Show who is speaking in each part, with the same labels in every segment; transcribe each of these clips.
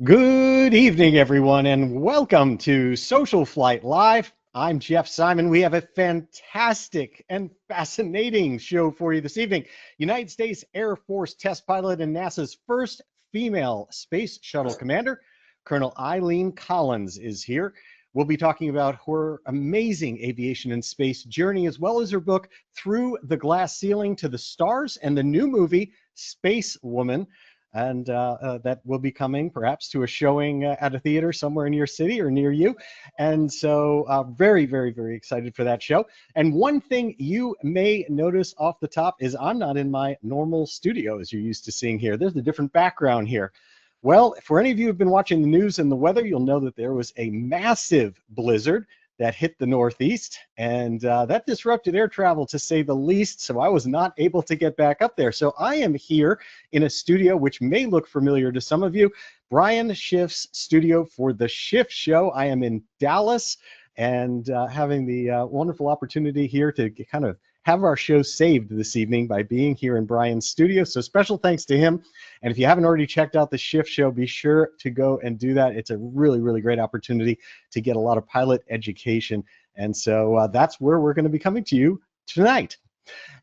Speaker 1: Good evening, everyone, and welcome to Social Flight Live. I'm Jeff Simon. We have a fantastic and fascinating show for you this evening. United States Air Force test pilot and NASA's first female Space Shuttle Commander, Colonel Eileen Collins, is here. We'll be talking about her amazing aviation and space journey, as well as her book, Through the Glass Ceiling to the Stars, and the new movie, Spacewoman. And that will be coming perhaps to a showing at a theater somewhere in your city or near you. And so very, very, very excited for that show. And one thing you may notice off the top is I'm not in my normal studio as you're used to seeing here. There's a different background here. Well, for any of you who've been watching the news and the weather, you'll know that there was a massive blizzard that hit the Northeast, and that disrupted air travel, to say the least, so I was not able to get back up there. So I am here in a studio which may look familiar to some of you, Brian Schiff's studio for The Schiff Show. I am in Dallas, and having the wonderful opportunity here to kind of have our show saved this evening by being here in Brian's studio. So special thanks to him. And if you haven't already checked out The Schiff Show, be sure to go and do that. It's a really, really great opportunity to get a lot of pilot education. And so that's where we're going to be coming to you tonight.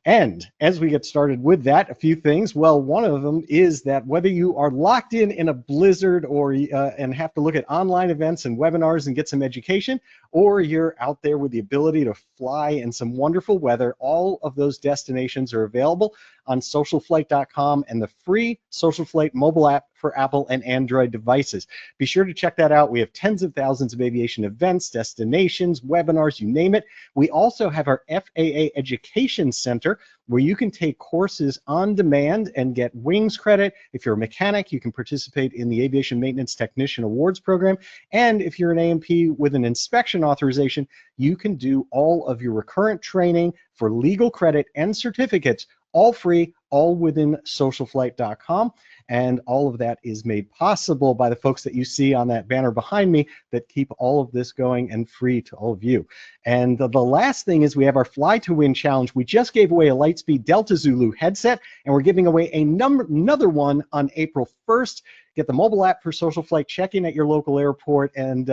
Speaker 1: And as we get started with that, a few things. Well, one of them is that whether you are locked in a blizzard or and have to look at online events and webinars and get some education, or you're out there with the ability to fly in some wonderful weather, all of those destinations are available on SocialFlight.com and the free SocialFlight mobile app for Apple and Android devices. Be sure to check that out. We have tens of thousands of aviation events, destinations, webinars, you name it. We also have our FAA Education Center, where you can take courses on demand and get wings credit. If you're a mechanic, you can participate in the Aviation Maintenance Technician Awards program. And if you're an A&P with an inspection authorization, you can do all of your recurrent training for legal credit and certificates, all free, all within SocialFlight.com. And all of that is made possible by the folks that you see on that banner behind me that keep all of this going and free to all of you. And the last thing is we have our Fly to Win challenge. We just gave away a Lightspeed Delta Zulu headset, and we're giving away another one on April 1st. Get the mobile app for SocialFlight, check in at your local airport, and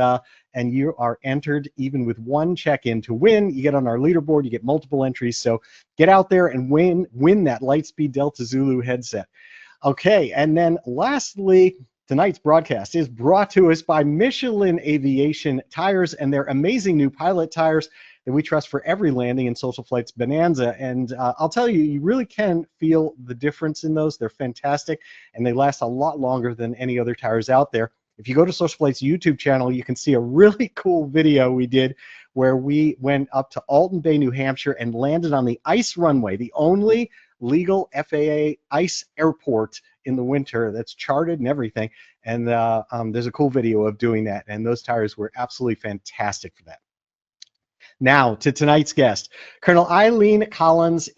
Speaker 1: you are entered even with one check-in to win. You get on our leaderboard, you get multiple entries, so get out there and win that Lightspeed Delta Zulu headset. Okay, and then lastly, tonight's broadcast is brought to us by Michelin Aviation Tires and their amazing new pilot tires that we trust for every landing in SocialFlight's Bonanza. And I'll tell you, you really can feel the difference in those. They're fantastic, and they last a lot longer than any other tires out there. If you go to SocialFlight's YouTube channel, you can see a really cool video we did where we went up to Alton Bay, New Hampshire, and landed on the ice runway, the only legal FAA ice airport in the winter that's charted and everything. And there's a cool video of doing that, and those tires were absolutely fantastic for that. Now to tonight's guest. Colonel Eileen Collins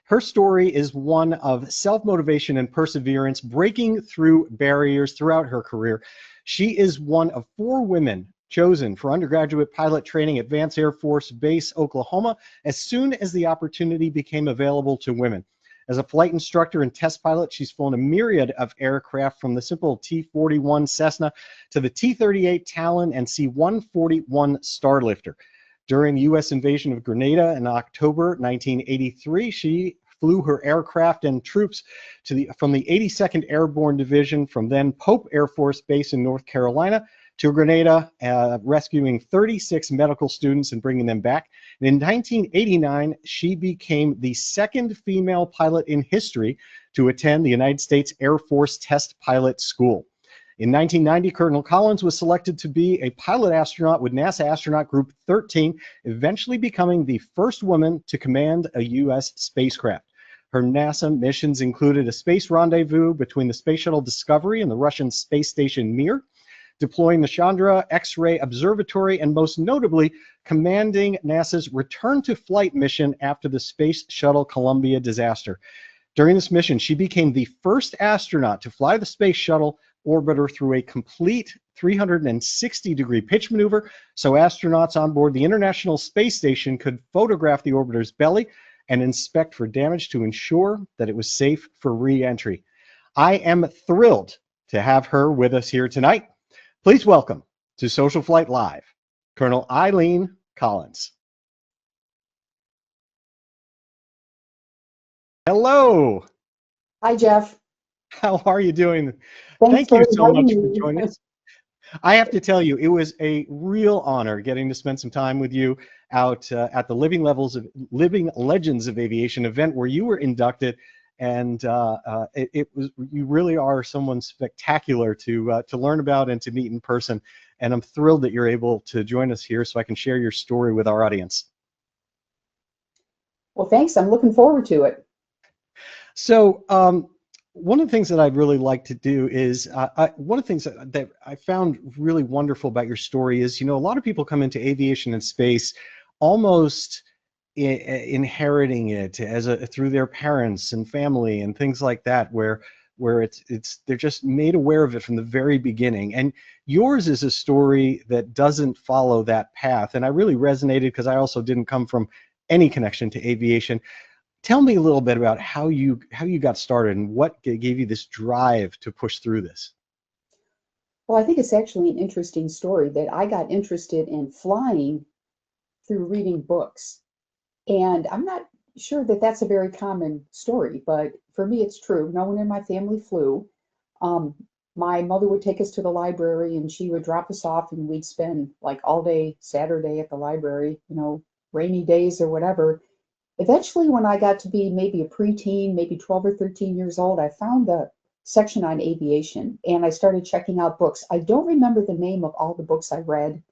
Speaker 1: her story is one of self-motivation and perseverance, breaking through barriers throughout her career. She is one of 4 women chosen for undergraduate pilot training at Vance Air Force Base, Oklahoma, as soon as the opportunity became available to women. As a flight instructor and test pilot, she's flown a myriad of aircraft, from the simple T-41 Cessna to the T-38 Talon and C-141 Starlifter. During the U.S. invasion of Grenada in October 1983, she flew her aircraft and troops from the 82nd Airborne Division from then Pope Air Force Base in North Carolina to Grenada, rescuing 36 medical students and bringing them back. And in 1989, she became the second female pilot in history to attend the United States Air Force Test Pilot School. In 1990, Colonel Collins was selected to be a pilot astronaut with NASA Astronaut Group 13, eventually becoming the first woman to command a U.S. spacecraft. Her NASA missions included a space rendezvous between the Space Shuttle Discovery and the Russian space station Mir, deploying the Chandra X-Ray Observatory, and most notably, commanding NASA's return to flight mission after the Space Shuttle Columbia disaster. During this mission, she became the first astronaut to fly the Space Shuttle orbiter through a complete 360-degree pitch maneuver, so astronauts on board the International Space Station could photograph the orbiter's belly and inspect for damage to ensure that it was safe for re-entry. I am thrilled to have her with us here tonight. Please welcome to Social Flight Live, Colonel Eileen Collins. Hello.
Speaker 2: Hi, Jeff.
Speaker 1: How are you doing?
Speaker 2: Thanks
Speaker 1: Thank you
Speaker 2: for
Speaker 1: so
Speaker 2: inviting
Speaker 1: much for
Speaker 2: me.
Speaker 1: joining us. I have to tell you, it was a real honor getting to spend some time with you out at the Living Legends of Aviation event where you were inducted, and it was, you really are someone spectacular to learn about and to meet in person. And I'm thrilled that you're able to join us here so I can share your story with our audience.
Speaker 2: Well, thanks. I'm looking forward to it.
Speaker 1: So one of the things that I'd really like to do is, one of the things that I found really wonderful about your story is, you know, a lot of people come into aviation and space almost inheriting it as through their parents and family and things like that, where they're just made aware of it from the very beginning. And yours is a story that doesn't follow that path. And I really resonated because I also didn't come from any connection to aviation. Tell me a little bit about how you got started and what gave you this drive to push through this.
Speaker 2: Well, I think it's actually an interesting story that I got interested in flying through reading books. And I'm not sure that that's a very common story, but for me, it's true. No one in my family flew. Um, my mother would take us to the library and she would drop us off, and we'd spend like all day Saturday at the library, you know, rainy days or whatever. Eventually, when I got to be maybe a preteen, maybe 12 or 13 years old, I found the section on aviation and I started checking out books. I don't remember the name of all the books I read,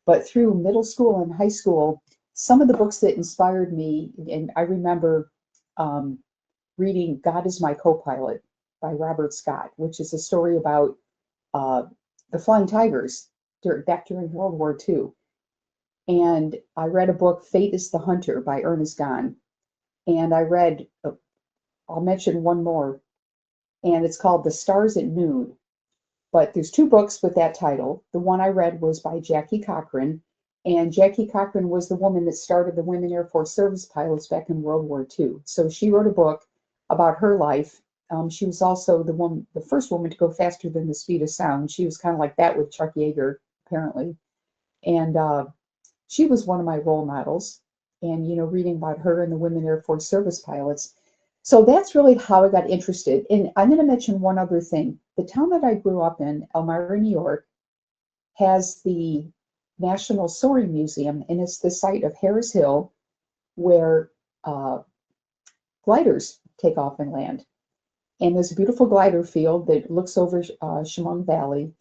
Speaker 2: but through middle school and high school, some of the books that inspired me, and I remember reading God is My Co-Pilot by Robert Scott, which is a story about uh, the Flying Tigers back during World War II. And I read a book, Fate is the Hunter by Ernest Gahn. And I read, I'll mention one more, and it's called The Stars at Noon. But there's two books with that title. The one I read was by Jackie Cochran, and Jackie Cochran was the woman that started the Women Air Force Service Pilots back in World War II. So she wrote a book about her life. She was also the first woman to go faster than the speed of sound. She was kind of like that with Chuck Yeager, apparently. And she was one of my role models. And, you know, reading about her and the Women Air Force Service Pilots. So that's really how I got interested. And I'm going to mention one other thing. The town that I grew up in, Elmira, New York, has the National Soaring Museum, and it's the site of Harris Hill where gliders take off and land. And there's a beautiful glider field that looks over Chemung Valley.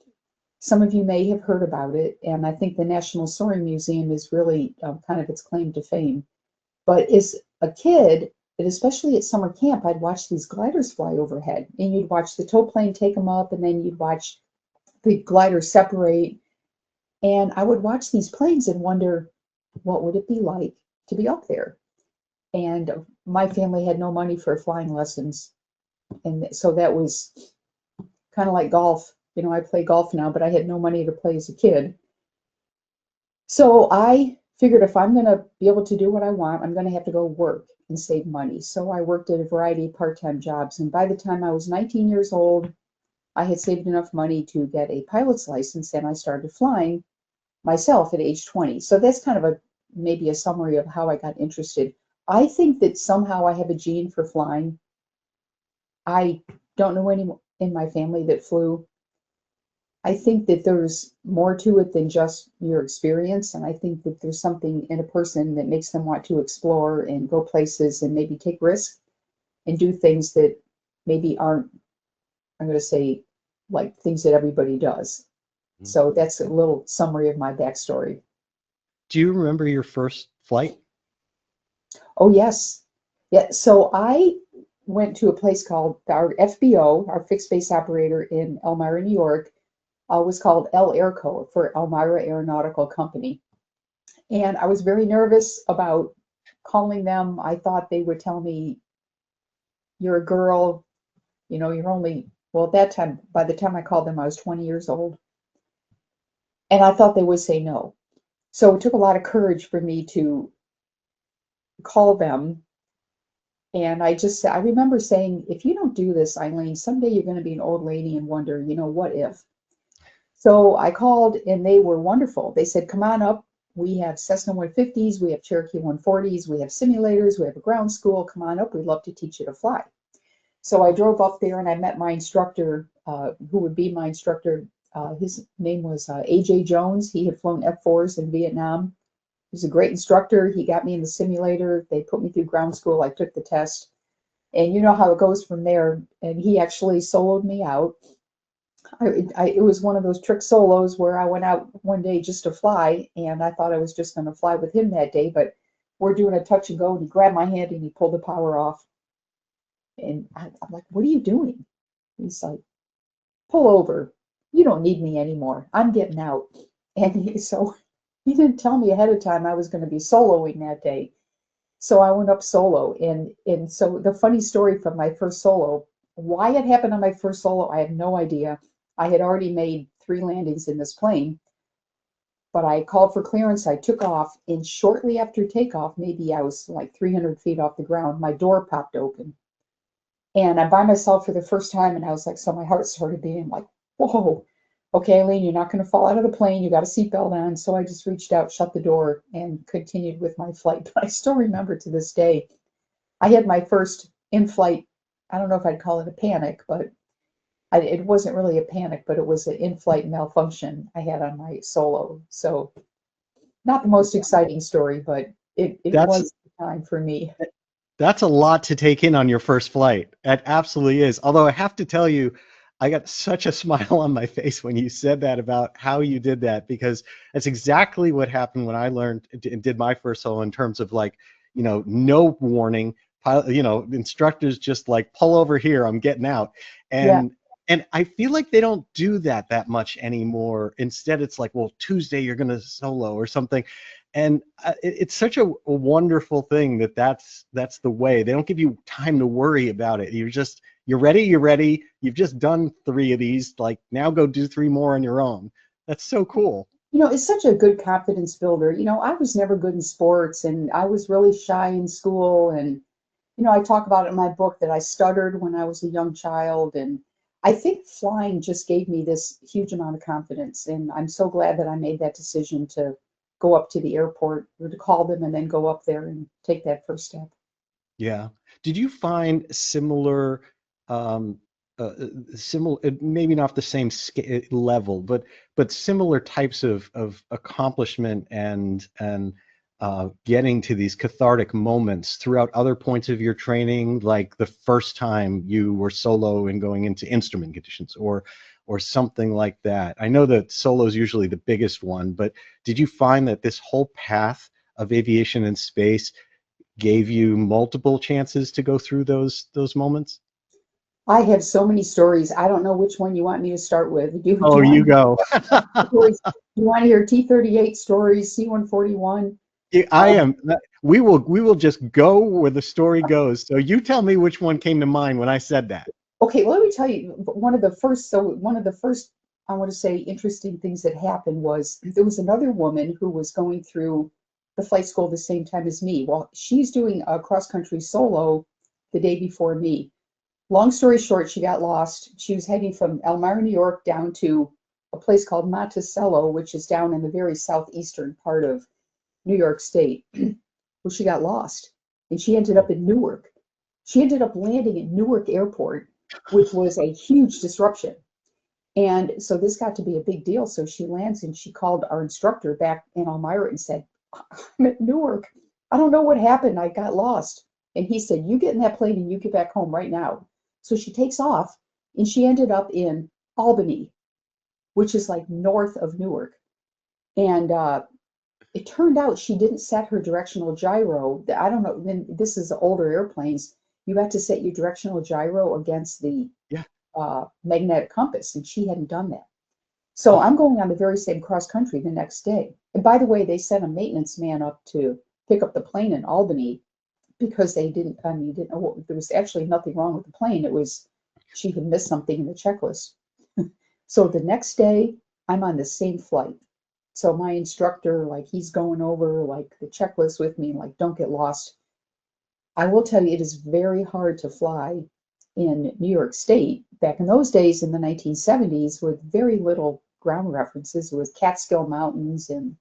Speaker 2: Some of you may have heard about it, and I think the National Soaring Museum is really kind of its claim to fame. But as a kid, and especially at summer camp, I'd watch these gliders fly overhead, and you'd watch the tow plane take them up, and then you'd watch the gliders separate. And I would watch these planes and wonder, what would it be like to be up there? And my family had no money for flying lessons. And so that was kind of like golf. You know, I play golf now, but I had no money to play as a kid. So I figured if I'm going to be able to do what I want, I'm going to have to go work and save money. So I worked at a variety of part-time jobs. And by the time I was 19 years old, I had saved enough money to get a pilot's license, and I started flying myself at age 20. So that's kind of maybe a summary of how I got interested. I think that somehow I have a gene for flying. I don't know anyone in my family that flew. I think that there's more to it than just your experience. And I think that there's something in a person that makes them want to explore and go places and maybe take risks and do things that maybe aren't, I'm going to say, like things that everybody does. So that's a little summary of my backstory.
Speaker 1: Do you remember your first flight?
Speaker 2: Oh, yes. Yeah. So I went to a place called our FBO, our fixed base operator in Elmira, New York, was called AirCo for Elmira Aeronautical Company. And I was very nervous about calling them. I thought they would tell me, you're a girl, you know, you're only, well, at that time, by the time I called them, I was 20 years old. And I thought they would say no. So it took a lot of courage for me to call them And I remember saying, if you don't do this, Eileen, someday you're going to be an old lady and wonder, what if? So I called and they were wonderful. They said, come on up. We have Cessna 150s, we have Cherokee 140s, we have simulators, we have a ground school. Come on up. We'd love to teach you to fly. So I drove up there and I met my instructor, who would be my instructor. His name was A.J. Jones. He had flown F-4s in Vietnam. He was a great instructor. He got me in the simulator. They put me through ground school. I took the test. And you know how it goes from there. And he actually soloed me out. It was one of those trick solos where I went out one day just to fly, and I thought I was just going to fly with him that day, but we're doing a touch and go, and he grabbed my hand and he pulled the power off. And I'm like, what are you doing? He's like, pull over. You don't need me anymore. I'm getting out. And so he didn't tell me ahead of time I was going to be soloing that day. So I went up solo. And so the funny story from my first solo, why it happened on my first solo, I have no idea. I had already made 3 landings in this plane, but I called for clearance. I took off, and shortly after takeoff, maybe I was like 300 feet off the ground, my door popped open. And I'm by myself for the first time, and I was like, so my heart started beating like, whoa, okay, Eileen, you're not going to fall out of the plane. You got a seatbelt on. So I just reached out, shut the door, and continued with my flight. But I still remember to this day, I had my first in-flight, I don't know if I'd call it a panic, but it wasn't really a panic, but it was an in-flight malfunction I had on my solo. So not the most exciting story, but it
Speaker 1: That's
Speaker 2: was the time for me.
Speaker 1: that's a lot to take in on your first flight. It absolutely is. Although I have to tell you, I got such a smile on my face when you said that about how you did that, because that's exactly what happened when I learned and did my first solo, in terms of like, no warning. Instructors just like, pull over here, I'm getting out.
Speaker 2: Yeah.
Speaker 1: And I feel like they don't do that much anymore. Instead, it's like, well, Tuesday you're going to solo or something. And it's such a wonderful thing that's the way. They don't give you time to worry about it. You're ready. You've just done 3 of these. Like, now go do 3 more on your own. That's so cool.
Speaker 2: It's such a good confidence builder. I was never good in sports and I was really shy in school. And, I talk about it in my book that I stuttered when I was a young child. And I think flying just gave me this huge amount of confidence. And I'm so glad that I made that decision to go up to the airport or to call them and then go up there and take that first step.
Speaker 1: Yeah. Did you find similar, um, maybe not the same level, but similar types of accomplishment and getting to these cathartic moments throughout other points of your training, like the first time you were solo and going into instrument conditions, or something like that? I know that solo is usually the biggest one, but did you find that this whole path of aviation and space gave you multiple chances to go through those moments?
Speaker 2: I have so many stories. I don't know which one you want me to start with. Do
Speaker 1: Oh,
Speaker 2: you want
Speaker 1: you
Speaker 2: to
Speaker 1: go.
Speaker 2: hear stories? Do you want to hear T-38 stories, C-141?
Speaker 1: I am. We will just go where the story goes. So you tell me which one came to mind when I said that.
Speaker 2: Okay, well, let me tell you, one of the first, I want to say, interesting things that happened was there was another woman who was going through the flight school the same time as me. Well, she's doing a cross-country solo the day before me. Long story short, she got lost. She was heading from Elmira, New York, down to a place called Monticello, which is down in the very southeastern part of New York State. Well, she got lost, and she ended up in Newark. She ended up landing at Newark Airport, which was a huge disruption. And so this got to be a big deal. So she lands and she called our instructor back in Elmira and said, I'm at Newark. I don't know what happened. I got lost. And he said, you get in that plane and you get back home right now. So she takes off and she ended up in Albany, which is like north of Newark. And it turned out she didn't set her directional gyro. I don't know. Then this is older airplanes. You had to set your directional gyro against the
Speaker 1: Yeah.
Speaker 2: magnetic compass, and she hadn't done that. So
Speaker 1: Oh,
Speaker 2: I'm going on the very same cross country the next day. And by the way, they sent a maintenance man up to pick up the plane in Albany because they didn't. I mean, didn't know there was actually nothing wrong with the plane. It was she had missed something in the checklist. So the next day, I'm on the same flight. So my instructor, like, he's going over like the checklist with me, like, don't get lost. I will tell you, it is very hard to fly in New York State. Back in those days, in the 1970s, with very little ground references, with Catskill Mountains and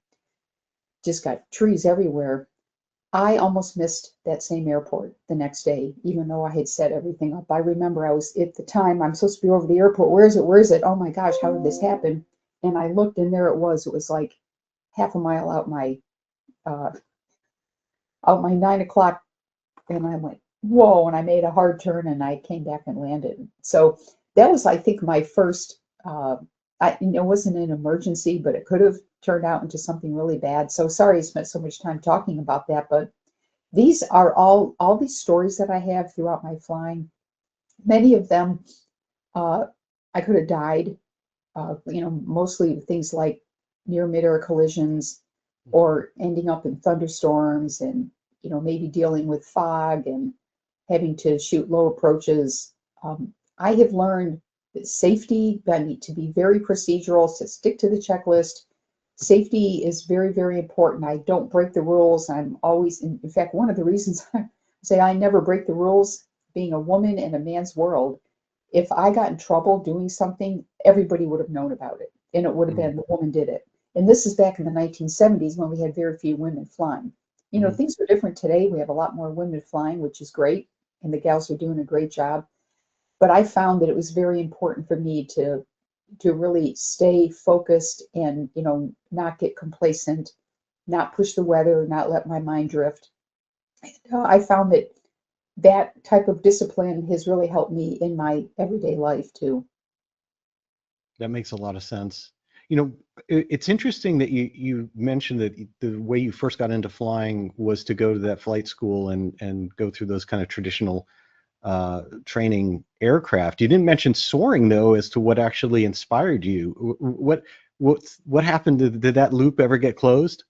Speaker 2: just got trees everywhere. I almost missed that same airport the next day, even though I had set everything up. I remember I was at the time, I'm supposed to be over the airport. Where is it? Where is it? Oh my gosh, how did this happen? And I looked, and there it was. It was like half a mile uh, out my 9 o'clock, and I went, whoa, and I made a hard turn, and I came back and landed. So that was, I think, my first, it wasn't an emergency, but it could have turned out into something really bad. So sorry I spent so much time talking about that, but these are all these stories that I have throughout my flying. Many of them, uh, I could have died, mostly things like near midair collisions or ending up in thunderstorms and, maybe dealing with fog and having to shoot low approaches. I have learned that safety, I need to be very procedural, to stick to the checklist. Safety is very, very important. I don't break the rules. I'm always, in fact, one of the reasons I say I never break the rules, being a woman in a man's world, if I got in trouble doing something, everybody would have known about it. And it would have been the woman did it. And this is back in the 1970s when we had very few women flying. Things are different today. We have a lot more women flying, which is great. And the gals are doing a great job. But I found that it was very important for me to really stay focused and, not get complacent, not push the weather, not let my mind drift. I found that that type of discipline has really helped me in my everyday life too.
Speaker 1: That makes a lot of sense. It's interesting that you mentioned that the way you first got into flying was to go to that flight school and go through those kind of traditional training aircraft. You didn't mention soaring though, as to what actually inspired you. What happened? Did that loop ever get closed?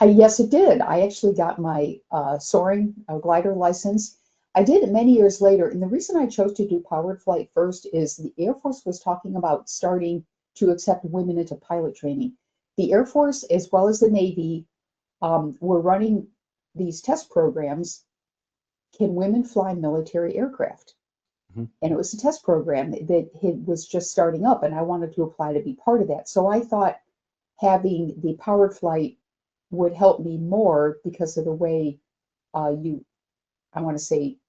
Speaker 2: Yes, it did. I actually got my soaring glider license. I did it many years later. And the reason I chose to do powered flight first is the Air Force was talking about starting to accept women into pilot training. The Air Force, as well as the Navy, were running these test programs. Can women fly military aircraft?
Speaker 1: Mhm.
Speaker 2: And it was a test program that was just starting up, and I wanted to apply to be part of that. So I thought having the powered flight would help me more because of the way I want to say,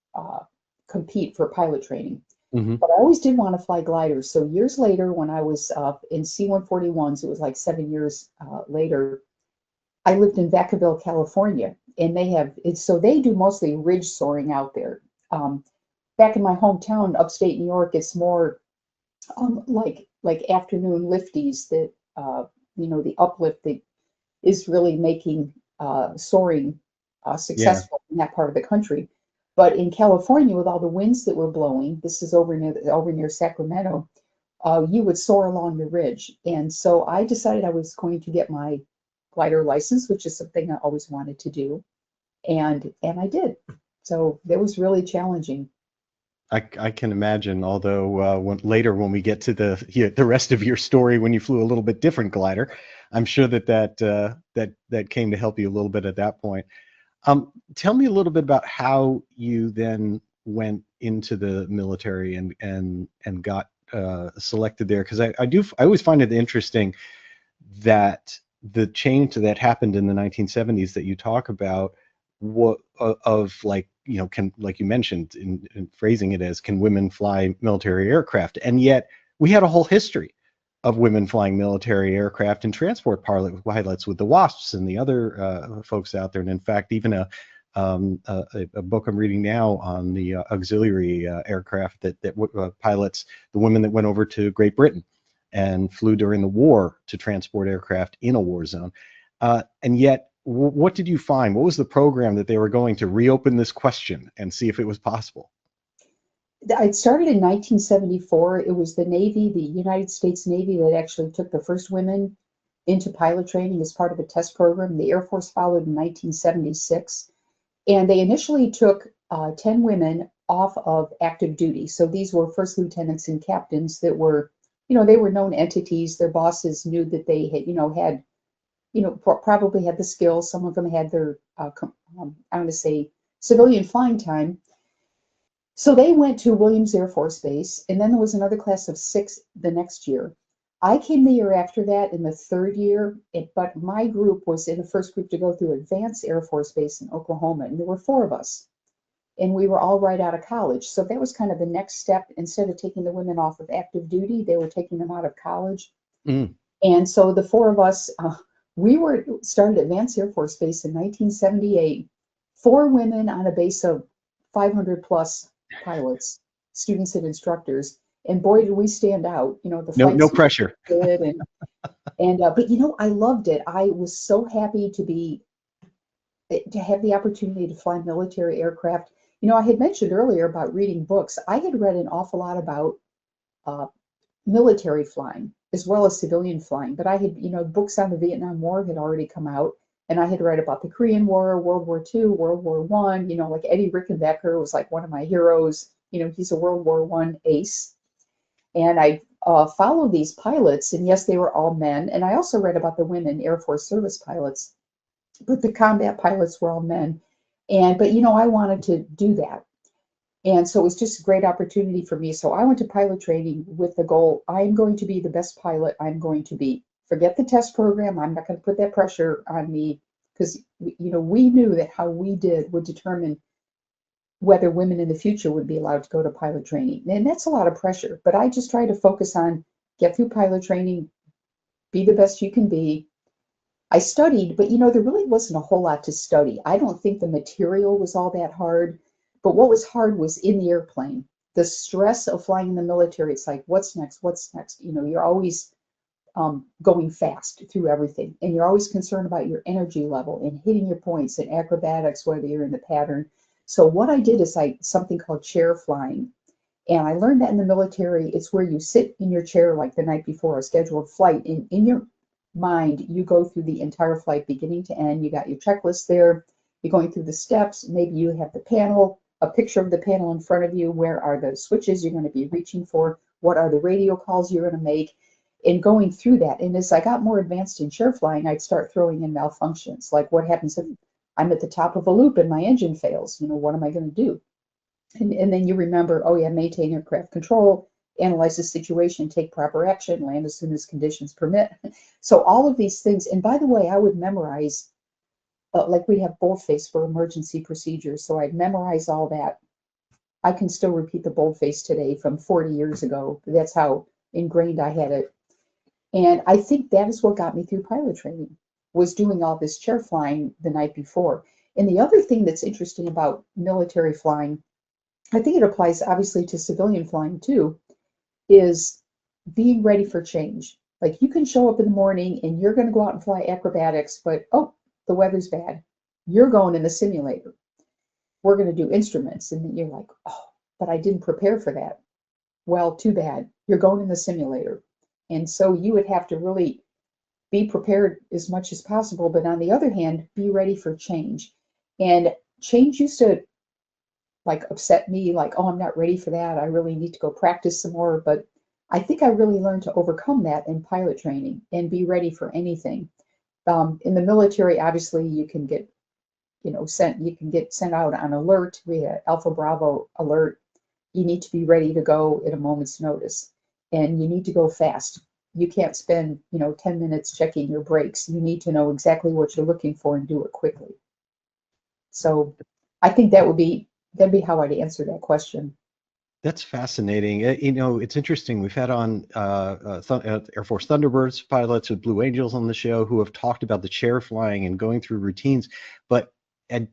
Speaker 2: compete for pilot training.
Speaker 1: Mhm.
Speaker 2: But I always did want to fly gliders. So years later, when I was in C-141s, it was like 7 years later, I lived in Vacaville, California, and so they do mostly ridge soaring out there. Um, Back in my hometown, upstate New York, it's more like afternoon lifties that the uplift that is really making soaring
Speaker 1: Yeah.
Speaker 2: successful in that part of the country. But in California, with all the winds that were blowing, this is over near Sacramento, you would soar along the ridge. And so I decided I was going to get my glider license, which is something I always wanted to do, and I did. So that was really challenging.
Speaker 1: I can imagine. Although when we get to the rest of your story, when you flew a little bit different glider, I'm sure that came to help you a little bit at that point. Tell me a little bit about how you then went into the military and got selected there, because I always find it interesting that the change that happened in the 1970s that you talk about, what of like, can, like you mentioned in phrasing it as, can women fly military aircraft? And yet we had a whole history of women flying military aircraft and transport pilots with the WASPs and the other folks out there. And in fact, even a book I'm reading now on the auxiliary aircraft that pilots the women that went over to Great Britain and flew during the war to transport aircraft in a war zone. And yet, what did you find? What was the program that they were going to reopen this question and see if it was possible?
Speaker 2: It started in 1974. It was the Navy, the United States Navy, that actually took the first women into pilot training as part of a test program. The Air Force followed in 1976. And they initially took 10 women off of active duty. So these were first lieutenants and captains that were, they were known entities. Their bosses knew that they had, probably had the skills. Some of them had their, I'm going to say, civilian flying time. So they went to Williams Air Force Base, and then there was another class of 6 the next year. I came the year after that in the 3rd year, but my group was in the first group to go through Advanced Air Force Base in Oklahoma, and there were 4 of us. And we were all right out of college. So that was kind of the next step. Instead of taking the women off of active duty, they were taking them out of college.
Speaker 1: Mm.
Speaker 2: And so the 4 of us, we were started Advanced Air Force Base in 1978. 4 women on a base of 500 plus pilots, students and instructors. And boy, did we stand out. You know, the
Speaker 1: No,
Speaker 2: flights
Speaker 1: no pressure.
Speaker 2: good and but you know, I loved it. I was so happy to have the opportunity to fly military aircraft. You know, I had mentioned earlier about reading books. I had read an awful lot about uh, military flying as well as civilian flying, but I had, you know, books on the Vietnam War had already come out, and I had read about the Korean War, World War II, World War One. You know, like Eddie Rickenbacker was like one of my heroes. You know, he's a World War One ace, and I followed these pilots, and yes, they were all men. And I also read about the women Air Force service pilots, but the combat pilots were all men. And but you know, I wanted to do that. And so it was just a great opportunity for me. So I went to pilot training with the goal, I'm going to be the best pilot I'm going to be. Forget the test program. I'm not going to put that pressure on me because you know, we knew that how we did would determine whether women in the future would be allowed to go to pilot training. And that's a lot of pressure, but I just try to focus on get through pilot training, be the best you can be. I studied, but you know, there really wasn't a whole lot to study. I don't think the material was all that hard, but what was hard was in the airplane. The stress of flying in the military, it's like, what's next? What's next? You know, you're always going fast through everything, and you're always concerned about your energy level and hitting your points and acrobatics, whether you're in the pattern. So what I did is something called chair flying, and I learned that in the military. It's where you sit in your chair like the night before a scheduled flight, and in your mind, you go through the entire flight beginning to end. You got your checklist there. You're going through the steps. Maybe you have the panel, a picture of the panel in front of you. Where are the switches you're going to be reaching for? What are the radio calls you're going to make? And going through that. And as I got more advanced in chair flying, I'd start throwing in malfunctions. Like what happens if I'm at the top of a loop and my engine fails? You know, what am I going to do? And then you remember, oh yeah, maintain aircraft control, analyze the situation, take proper action, land as soon as conditions permit. So all of these things, and by the way, I would memorize, like we have boldface for emergency procedures, so I'd memorize all that. I can still repeat the boldface today from 40 years ago. That's how ingrained I had it. And I think that is what got me through pilot training, was doing all this chair flying the night before. And the other thing that's interesting about military flying, I think it applies obviously to civilian flying too, is being ready for change. Like you can show up in the morning and you're going to go out and fly acrobatics, but oh, the weather's bad. You're going in the simulator. We're going to do instruments. And then you're like, oh, but I didn't prepare for that. Well, too bad. You're going in the simulator. And so you would have to really be prepared as much as possible. But on the other hand, be ready for change. And change used to like upset me, like, oh, I'm not ready for that. I really need to go practice some more. But I think I really learned to overcome that in pilot training and be ready for anything. In the military, obviously, you can get, you know, get sent out on alert. We had Alpha Bravo alert. You need to be ready to go at a moment's notice, and you need to go fast. You can't spend, you know, 10 minutes checking your brakes. You need to know exactly what you're looking for and do it quickly. So I think that'd be how I'd answer that question.
Speaker 1: That's fascinating. You know, it's interesting. We've had on Air Force Thunderbirds pilots with Blue Angels on the show who have talked about the chair flying and going through routines, but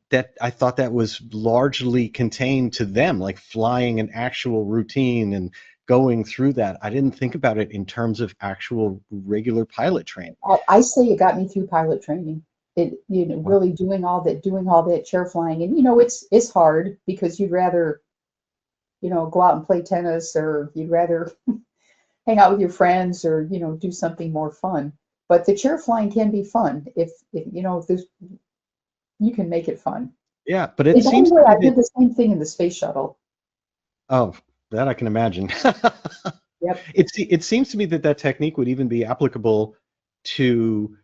Speaker 1: that I thought that was largely contained to them, like flying an actual routine and going through that. I didn't think about it in terms of actual regular pilot training.
Speaker 2: I say it got me through pilot training. It, you know, really doing all that chair flying, and you know, it's hard because you'd rather, you know, go out and play tennis, or you'd rather hang out with your friends, or you know, do something more fun. But the chair flying can be fun if you know, if there's, you can make it fun.
Speaker 1: Yeah, but it
Speaker 2: And by
Speaker 1: seems
Speaker 2: the way,
Speaker 1: to
Speaker 2: I
Speaker 1: me
Speaker 2: did
Speaker 1: that,
Speaker 2: the same thing in the space shuttle.
Speaker 1: oh, that I can imagine.
Speaker 2: Yep.
Speaker 1: It seems to me that that technique would even be applicable to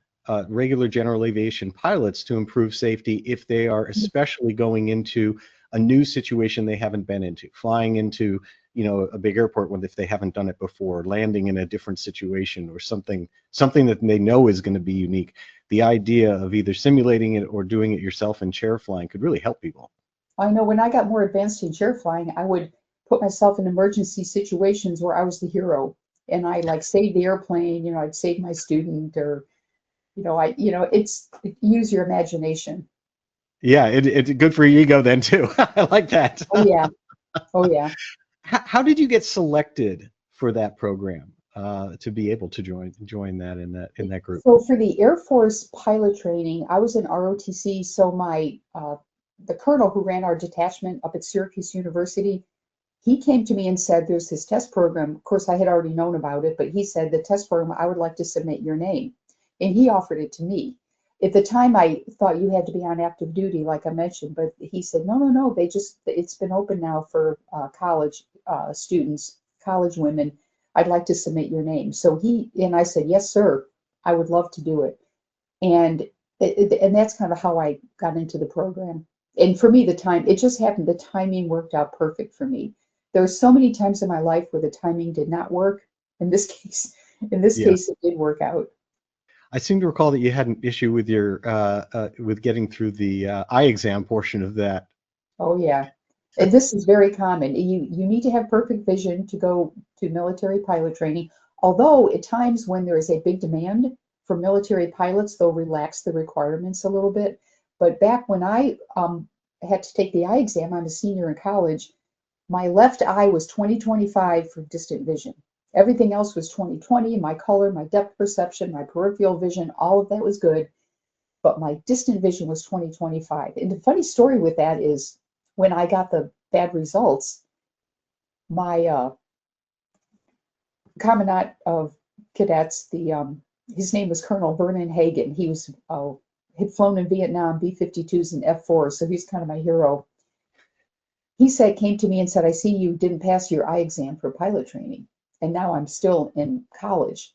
Speaker 1: regular general aviation pilots to improve safety if they are especially going into a new situation they haven't been into, flying into, you know, a big airport when if they haven't done it before, landing in a different situation or something that they know is going to be unique. The idea of either simulating it or doing it yourself in chair flying could really help people.
Speaker 2: I know when I got more advanced in chair flying, I would put myself in emergency situations where I was the hero and I like saved the airplane, you know, I'd save my student or, use your imagination.
Speaker 1: Yeah, it's good for your ego then too. I like that.
Speaker 2: Oh yeah. Oh yeah.
Speaker 1: How did you get selected for that program to be able to join that in that group?
Speaker 2: So for the Air Force pilot training, I was in ROTC, so my the colonel who ran our detachment up at Syracuse University, he came to me and said, there's this test program. Of course, I had already known about it, but he said, the test program, I would like to submit your name. And he offered it to me. At the time, I thought you had to be on active duty, like I mentioned, but he said, no, no, no, it's been open now for college students, college women. I'd like to submit your name. And I said, yes, sir, I would love to do it. And and that's kind of how I got into the program. And for me, it just happened, the timing worked out perfect for me. There were so many times in my life where the timing did not work. In this case,
Speaker 1: Yeah.
Speaker 2: it did work out.
Speaker 1: I seem to recall that you had an issue with your with getting through the eye exam portion of that.
Speaker 2: Oh yeah. And this is very common. You need to have perfect vision to go to military pilot training. Although at times when there is a big demand for military pilots, they'll relax the requirements a little bit. But back when I had to take the eye exam, I'm a senior in college, my left eye was 20/25 for distant vision. Everything else was 20/20. My color, my depth perception, my peripheral vision, all of that was good. But my distant vision was 20/25. And the funny story with that is when I got the bad results, my commandant of cadets, his name was Colonel Vernon Hagen. He was had flown in Vietnam, B-52s and F-4s, so he's kind of my hero. He came to me and said, I see you didn't pass your eye exam for pilot training. And now I'm still in college.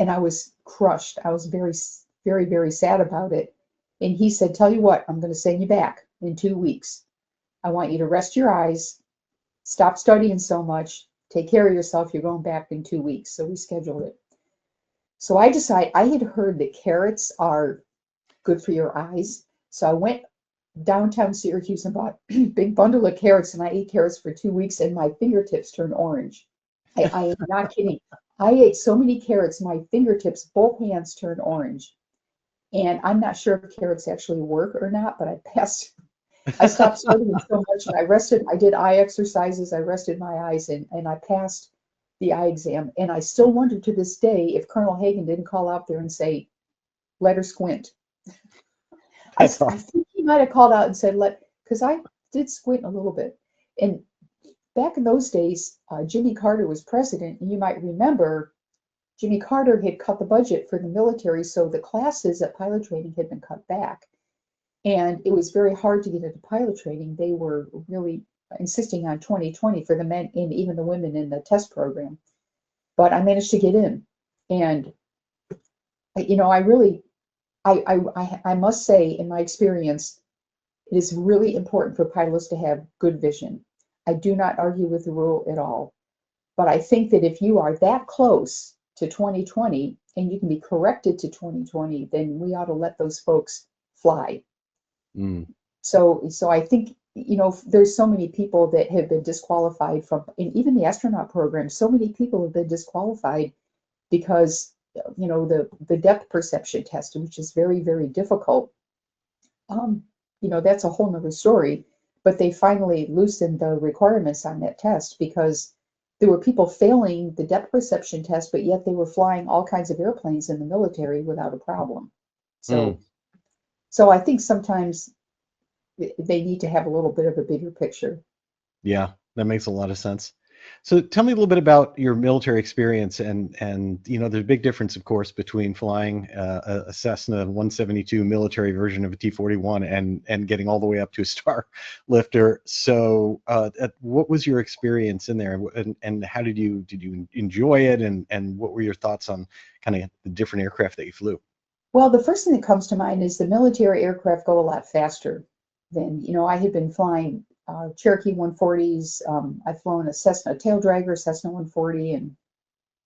Speaker 2: And I was crushed. I was very, very, very sad about it. And he said, tell you what, I'm going to send you back in 2 weeks. I want you to rest your eyes, stop studying so much, take care of yourself. You're going back in 2 weeks. So we scheduled it. So I had heard that carrots are good for your eyes. So I went downtown Syracuse and bought a big bundle of carrots, and I ate carrots for 2 weeks, and my fingertips turned orange. I am not kidding. I ate so many carrots, my fingertips, both hands turned orange. And I'm not sure if carrots actually work or not, but I passed. I stopped studying so much, and I rested. I did eye exercises. I rested my eyes, and I passed the eye exam. And I still wonder to this day if Colonel Hagen didn't call out there and say, let her squint. I think he might have called out and said, because I did squint a little bit. And back in those days, Jimmy Carter was president, and you might remember Jimmy Carter had cut the budget for the military, so the classes at pilot training had been cut back. And it was very hard to get into pilot training. They were really insisting on 20/20 for the men and even the women in the test program. But I managed to get in. And, I really, I must say, in my experience, it is really important for pilots to have good vision. I do not argue with the rule at all. But I think that if you are that close to 20/20 and you can be corrected to 20/20, then we ought to let those folks fly.
Speaker 1: Mm.
Speaker 2: So I think, there's so many people that have been disqualified from, and even the astronaut program, so many people have been disqualified because, the depth perception test, which is very, very difficult. That's a whole nother story. But they finally loosened the requirements on that test because there were people failing the depth perception test, but yet they were flying all kinds of airplanes in the military without a problem. So, so I think sometimes they need to have a little bit of a bigger picture.
Speaker 1: Yeah, that makes a lot of sense. So tell me a little bit about your military experience and there's a big difference, of course, between flying a Cessna 172 military version of a T-41 and getting all the way up to a star lifter. So what was your experience in there, and how did you enjoy it, and what were your thoughts on kind of the different aircraft that you flew?
Speaker 2: Well, the first thing that comes to mind is the military aircraft go a lot faster than, I had been flying Cherokee 140s. I've flown a Cessna tail dragger, Cessna 140, and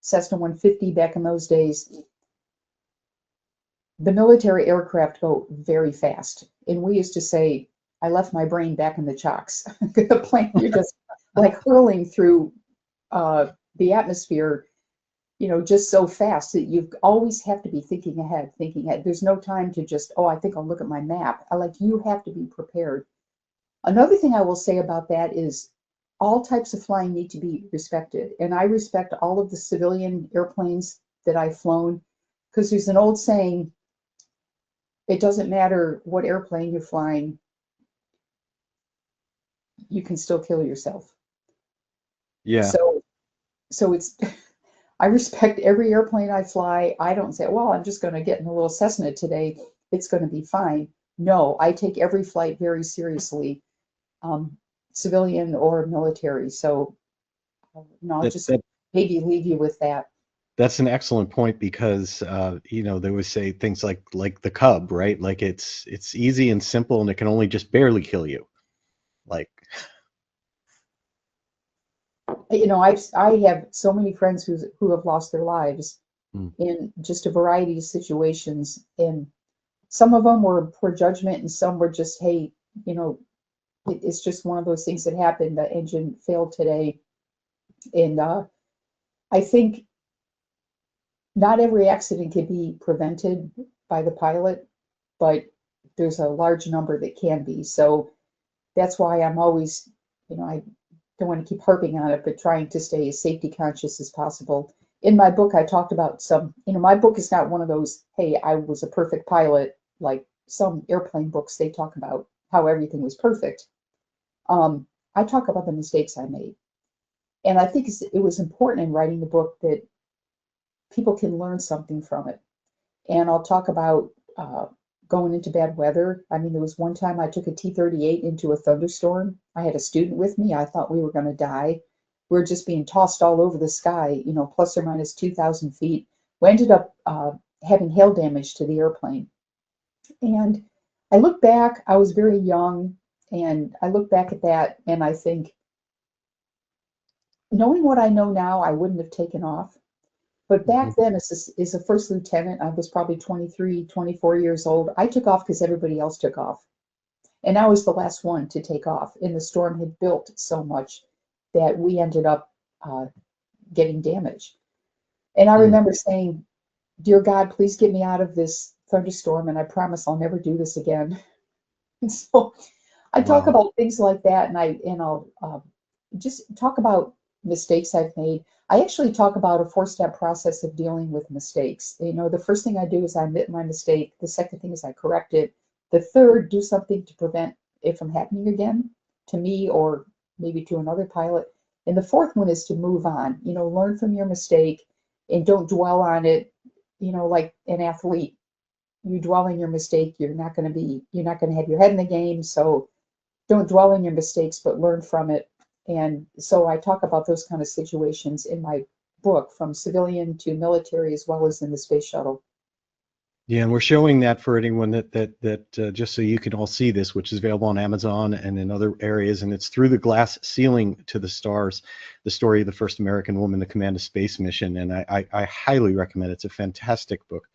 Speaker 2: Cessna 150 back in those days. The military aircraft go very fast. And we used to say, I left my brain back in the chocks. The plane, you're just like hurling through the atmosphere, just so fast that you always have to be thinking ahead, thinking ahead. There's no time to just, oh, I think I'll look at my map. You have to be prepared. Another thing I will say about that is all types of flying need to be respected. And I respect all of the civilian airplanes that I've flown, because there's an old saying, it doesn't matter what airplane you're flying, you can still kill yourself.
Speaker 1: Yeah.
Speaker 2: So it's, I respect every airplane I fly. I don't say, well, I'm just going to get in a little Cessna today. It's going to be fine. No, I take every flight very seriously, civilian or military. So, I'll just maybe leave you with that.
Speaker 1: That's an excellent point, because they always say things like the Cub, right? Like it's easy and simple, and it can only just barely kill you. Like,
Speaker 2: I have so many friends who have lost their lives in just a variety of situations, and some of them were poor judgment, and some were just, hey, it's just one of those things that happened. The engine failed today, and I think not every accident can be prevented by the pilot, but there's a large number that can be. So that's why I'm always, I don't want to keep harping on it, but trying to stay as safety conscious as possible. In my book, I talked about some, my book is not one of those, hey, I was a perfect pilot, like some airplane books, they talk about how everything was perfect. I talk about the mistakes I made. And I think it was important in writing the book that people can learn something from it. And I'll talk about going into bad weather. I mean, there was one time I took a T-38 into a thunderstorm. I had a student with me. I thought we were going to die. We were just being tossed all over the sky, plus or minus 2,000 feet. We ended up having hail damage to the airplane. And I look back, I was very young, and I look back at that and I think, knowing what I know now, I wouldn't have taken off. But back then, as a first lieutenant, I was probably 23, 24 years old. I took off because everybody else took off. And I was the last one to take off. And the storm had built so much that we ended up getting damaged. And I remember saying, dear God, please get me out of this thunderstorm, and I promise I'll never do this again. And so I talk about things like that, and I'll just talk about mistakes I've made. I actually talk about a 4-step process of dealing with mistakes. The first thing I do is I admit my mistake. The second thing is I correct it. The third, do something to prevent it from happening again to me or maybe to another pilot. And the fourth one is to move on. Learn from your mistake and don't dwell on it. Like an athlete, you dwell on your mistake, you're not going to have your head in the game. So don't dwell on your mistakes, but learn from it. And so I talk about those kind of situations in my book, from civilian to military, as well as in the space shuttle.
Speaker 1: Yeah, and we're showing that for anyone that just so you can all see this, which is available on Amazon and in other areas, and it's Through the Glass Ceiling to the Stars, the story of the first American woman to command a space mission. And I highly recommend it. It's a fantastic book.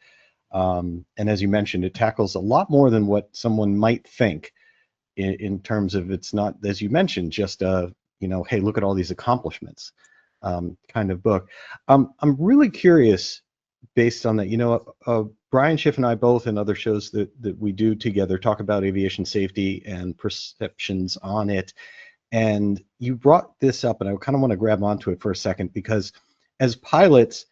Speaker 1: And as you mentioned, it tackles a lot more than what someone might think in terms of, it's not, as you mentioned, just a, hey, look at all these accomplishments kind of book. I'm really curious, based on that, Brian Schiff and I both, in other shows that we do together, talk about aviation safety and perceptions on it. And you brought this up, and I kind of want to grab onto it for a second, because as pilots,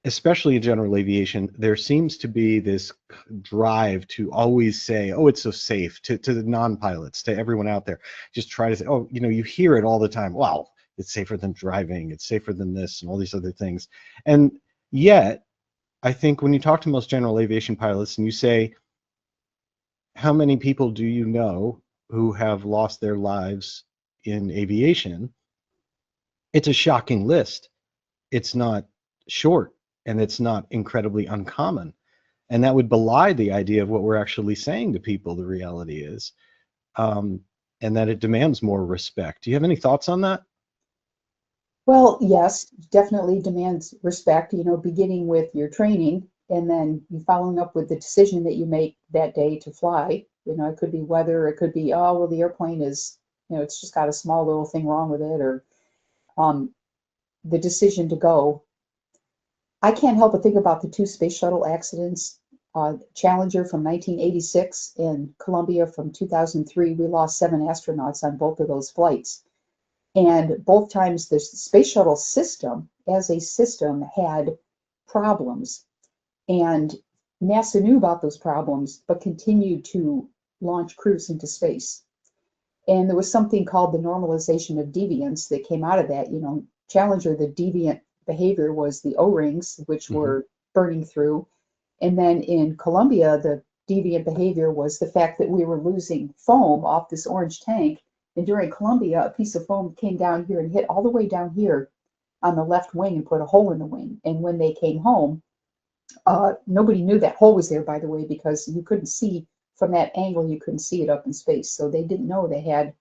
Speaker 1: especially in general aviation, there seems to be this drive to always say, oh, it's so safe, to the non-pilots, to everyone out there. Just try to say, oh, you hear it all the time. Wow, it's safer than driving. It's safer than this and all these other things. And yet, I think when you talk to most general aviation pilots and you say, how many people do you know who have lost their lives in aviation? It's a shocking list. It's not short, and it's not incredibly uncommon. And that would belie the idea of what we're actually saying to people the reality is, and that it demands more respect. Do you have any thoughts on that?
Speaker 2: Well, yes, definitely demands respect, beginning with your training and then you following up with the decision that you make that day to fly. It could be weather, it could be, oh, well, the airplane is, it's just got a small little thing wrong with it, or um, the decision to go. I can't help but think about the two space shuttle accidents, Challenger from 1986 and Columbia from 2003. We lost 7 astronauts on both of those flights. And both times the space shuttle system, as a system, had problems. And NASA knew about those problems, but continued to launch crews into space. And there was something called the normalization of deviance that came out of that. Challenger, the deviant behavior was the O-rings, which were burning through. And then in Columbia, the deviant behavior was the fact that we were losing foam off this orange tank. And during Columbia, a piece of foam came down here and hit all the way down here on the left wing and put a hole in the wing. And when they came home, nobody knew that hole was there, by the way, because you couldn't see from that angle, you couldn't see it up in space. So they didn't know they had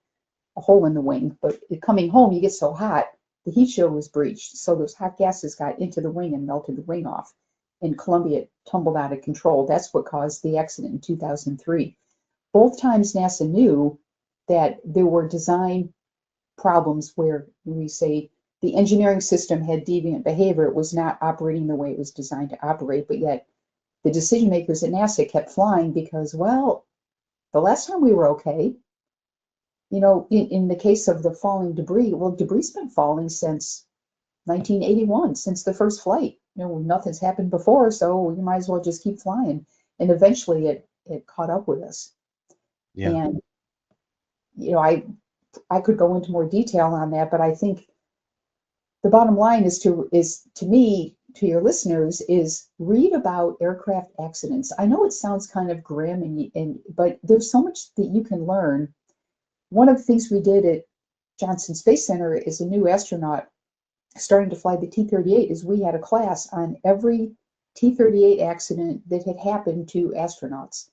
Speaker 2: a hole in the wing. But coming home, you get so hot, the heat shield was breached. So those hot gases got into the wing and melted the wing off. And Columbia tumbled out of control. That's what caused the accident in 2003. Both times NASA knew that there were design problems where we say the engineering system had deviant behavior. It was not operating the way it was designed to operate, but yet the decision makers at NASA kept flying because, well, the last time we were okay, in the case of the falling debris, well, debris's been falling since 1981, since the first flight. Nothing's happened before, so you might as well just keep flying. And eventually it caught up with us.
Speaker 1: Yeah.
Speaker 2: And, I could go into more detail on that, but I think the bottom line is to me, to your listeners, is read about aircraft accidents. I know it sounds kind of grim, but there's so much that you can learn. One of the things we did at Johnson Space Center as a new astronaut starting to fly the T-38 is we had a class on every T-38 accident that had happened to astronauts.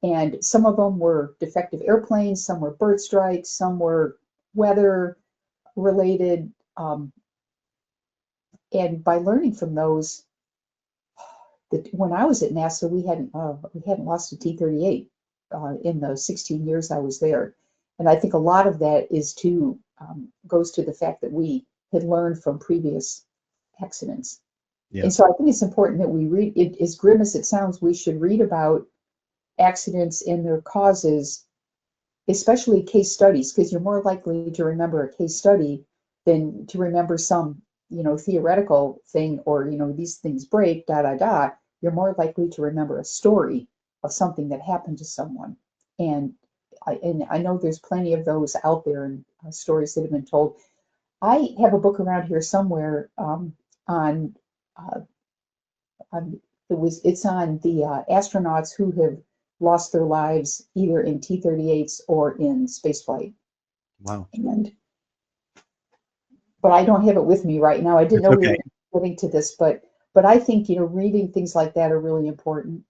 Speaker 2: And some of them were defective airplanes, some were bird strikes, some were weather related. And by learning from those, when I was at NASA, we hadn't lost a T-38 in the 16 years I was there. And I think a lot of that goes to the fact that we had learned from previous accidents.
Speaker 1: Yeah.
Speaker 2: And so I think it's important that we read it. As grim as it sounds, we should read about accidents and their causes, especially case studies, because you're more likely to remember a case study than to remember some, theoretical thing or, these things break, You're more likely to remember a story of something that happened to someone. And I know there's plenty of those out there and stories that have been told. I have a book around here somewhere it's on the astronauts who have lost their lives either in T-38s or in spaceflight.
Speaker 1: Wow.
Speaker 2: But I don't have it with me right now. I didn't know we were getting to this, but I think reading things like that are really important.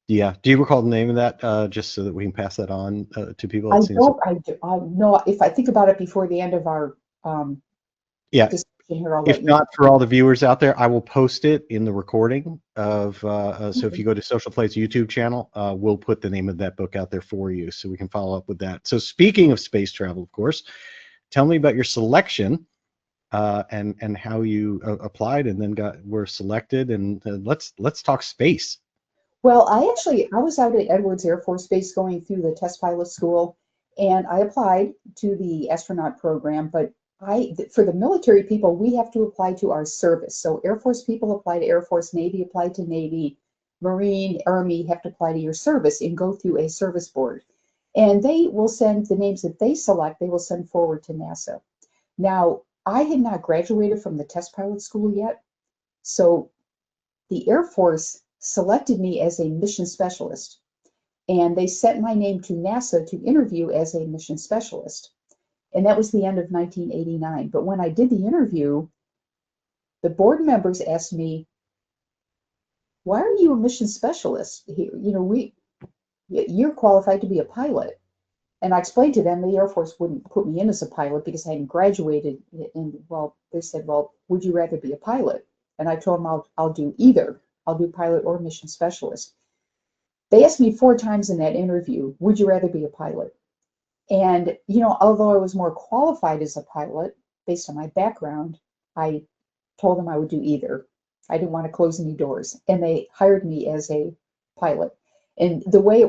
Speaker 1: Yeah. Do you recall the name of that, just so that we can pass that on to people?
Speaker 2: I know if I think about it before the end of our discussion here, I'll let
Speaker 1: If
Speaker 2: you know.
Speaker 1: not, for all the viewers out there, I will post it in the recording of. So if you go to SocialFlight's YouTube channel, we'll put the name of that book out there for you, so we can follow up with that. So speaking of space travel, of course, tell me about your selection. And how you applied and then were selected, and let's talk space.
Speaker 2: Well, I was out at Edwards Air Force Base going through the test pilot school, and I applied to the astronaut program. But for the military people, we have to apply to our service. So Air Force people apply to Air Force, Navy apply to Navy, Marine, Army have to apply to your service and go through a service board. And they will send the names that they select, they will send forward to NASA. Now, I had not graduated from the test pilot school yet, so the Air Force selected me as a mission specialist, and they sent my name to NASA to interview as a mission specialist. And that was the end of 1989. But when I did the interview, the board members asked me, why are you a mission specialist? You're qualified to be a pilot. And I explained to them the Air Force wouldn't put me in as a pilot because I hadn't graduated. And well, they said, well, would you rather be a pilot? And I told them I'll do either. I'll do pilot or mission specialist. They asked me 4 times in that interview, would you rather be a pilot? And, although I was more qualified as a pilot based on my background, I told them I would do either. I didn't want to close any doors. And they hired me as a pilot. And the way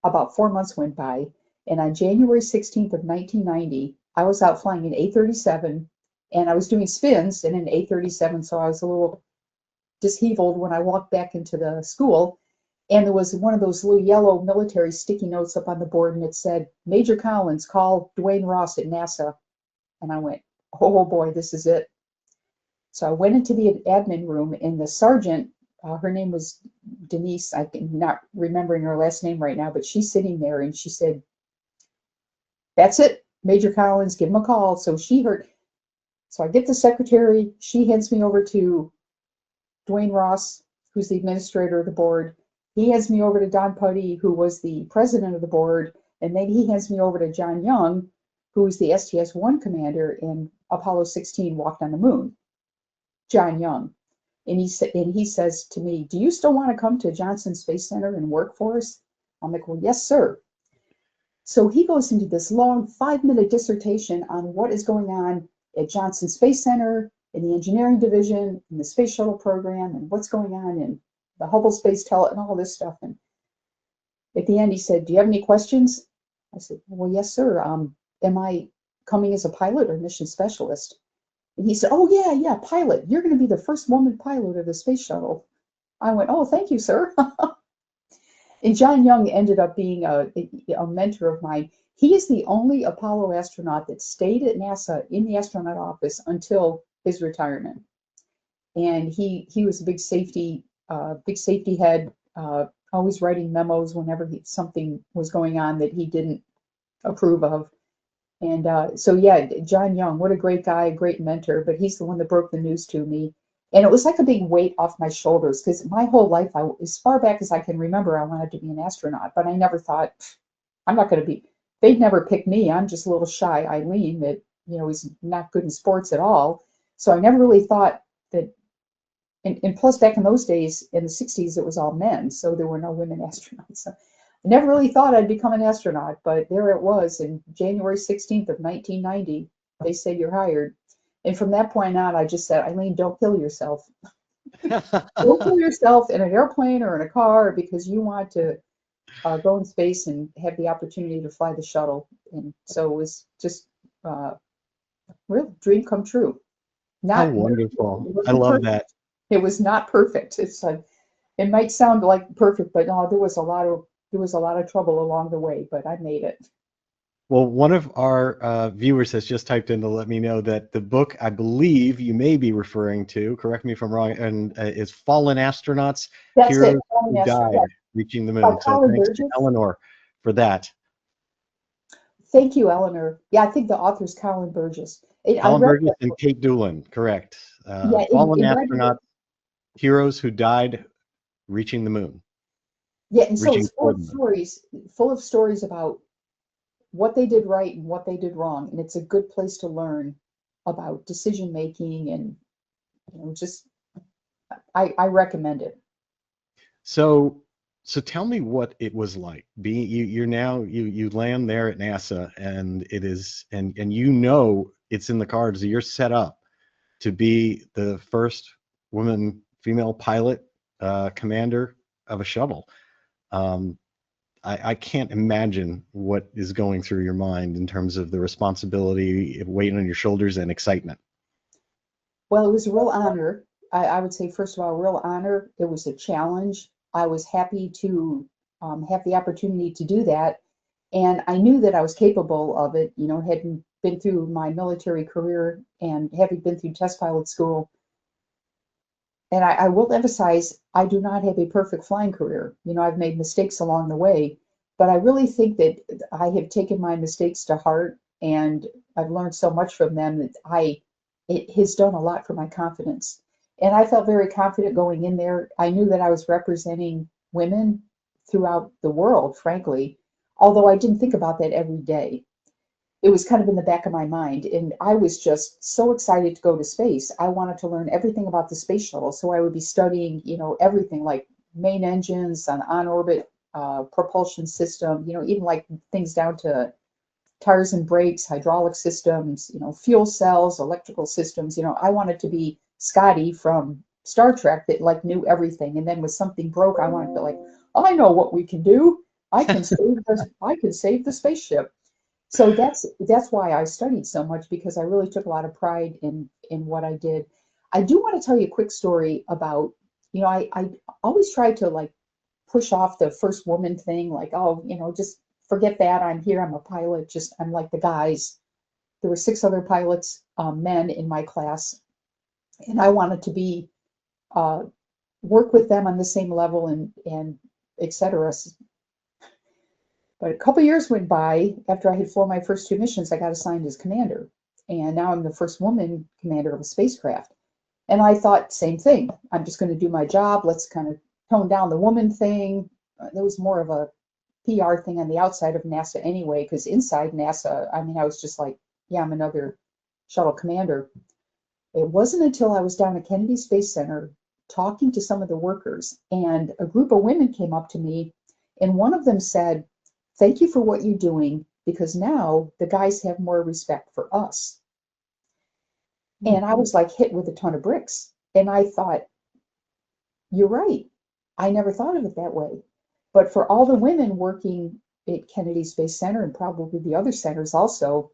Speaker 2: about 4 months went by, and on January 16th of 1990, I was out flying an A-37, and I was doing spins in an A-37, so I was a little disheveled when I walked back into the school, and there was one of those little yellow military sticky notes up on the board, and it said, Major Collins, call Dwayne Ross at NASA. And I went, oh boy, this is it. So I went into the admin room, and the sergeant, her name was Denise, I'm not remembering her last name right now, but she's sitting there, and she said, that's it, Major Collins, give him a call. So she heard, so I get the secretary, she hands me over to Dwayne Ross, who's the administrator of the board. He hands me over to Don Putty, who was the president of the board, and then he hands me over to John Young, who's the STS-1 commander in Apollo 16 Walked on the Moon. John Young. And he says to me, do you still want to come to Johnson Space Center and work for us? I'm like, well, yes, sir. So he goes into this long 5-minute dissertation on what is going on at Johnson Space Center, in the engineering division, in the space shuttle program, and what's going on in the Hubble Space Telescope and all this stuff. And at the end, he said, do you have any questions? I said, well, yes, sir. Am I coming as a pilot or mission specialist? And he said, oh, yeah, pilot. You're going to be the first woman pilot of the space shuttle. I went, oh, thank you, sir. And John Young ended up being a mentor of mine. He is the only Apollo astronaut that stayed at NASA in the astronaut office until his retirement. And he was a big safety head, always writing memos whenever something was going on that he didn't approve of. And so, yeah, John Young, what a great guy, a great mentor, but he's the one that broke the news to me. And it was like a big weight off my shoulders because my whole life, as far back as I can remember, I wanted to be an astronaut, but I never thought, I'm not going to be, they'd never pick me. I'm just a little shy Eileen that, is not good in sports at all. So I never really thought that, and plus back in those days, in the 60s, it was all men, so there were no women astronauts. So I never really thought I'd become an astronaut, but there it was. In January 16th of 1990, they said you're hired. And from that point on, I just said, Eileen, don't kill yourself. Don't kill yourself in an airplane or in a car because you want to go in space and have the opportunity to fly the shuttle. And so it was just real dream come true.
Speaker 1: How wonderful. I love that.
Speaker 2: It was not perfect. It's it might sound like perfect, but no, there was a lot of trouble along the way, but I made it.
Speaker 1: Well, one of our viewers has just typed in to let me know that the book I believe you may be referring to, correct me if I'm wrong, and is Fallen Astronauts,
Speaker 2: That's
Speaker 1: Heroes
Speaker 2: it.
Speaker 1: Who Died Reaching the Moon. So thanks to Eleanor for that.
Speaker 2: Thank you, Eleanor. Yeah, I think the author's Colin Burgess.
Speaker 1: Colin Burgess and Kate Doolan, correct. Fallen Astronauts, Heroes Who Died Reaching the Moon.
Speaker 2: Yeah, and so it's full of stories about what they did right and what they did wrong. And it's a good place to learn about decision making and just I recommend it.
Speaker 1: So tell me what it was like. You land there at NASA and it is and it's in the cards that you're set up to be the first female pilot commander of a shuttle. I can't imagine what is going through your mind in terms of the responsibility, weight on your shoulders, and excitement.
Speaker 2: Well, it was a real honor. I would say, first of all, a real honor. It was a challenge. I was happy to have the opportunity to do that. And I knew that I was capable of it, having been through my military career and having been through test pilot school. And I will emphasize, I do not have a perfect flying career. I've made mistakes along the way, but I really think that I have taken my mistakes to heart and I've learned so much from them that it has done a lot for my confidence. And I felt very confident going in there. I knew that I was representing women throughout the world, frankly, although I didn't think about that every day. It was kind of in the back of my mind. And I was just so excited to go to space. I wanted to learn everything about the space shuttle. So I would be studying, everything like main engines, on-orbit propulsion system, even like things down to tires and brakes, hydraulic systems, fuel cells, electrical systems. I wanted to be Scotty from Star Trek that like knew everything. And then when something broke, I wanted to be like, I know what we can do. I can save the spaceship. So that's why I studied so much, because I really took a lot of pride in what I did. I do want to tell you a quick story about, I always tried to like push off the first woman thing, like, oh, just forget that. I'm here. I'm a pilot. Just I'm like the guys. There were 6 other pilots, men in my class, and I wanted to be work with them on the same level and etc. But a couple years went by after I had flown my first 2 missions. I got assigned as commander, and now I'm the first woman commander of a spacecraft. And I thought, same thing. I'm just going to do my job. Let's kind of tone down the woman thing. There was more of a PR thing on the outside of NASA anyway, because inside NASA, I mean, I was just like, yeah, I'm another shuttle commander. It wasn't until I was down at Kennedy Space Center talking to some of the workers, and a group of women came up to me, and one of them said, thank you for what you're doing, because now the guys have more respect for us. And I was like hit with a ton of bricks. And I thought, you're right. I never thought of it that way. But for all the women working at Kennedy Space Center, and probably the other centers also,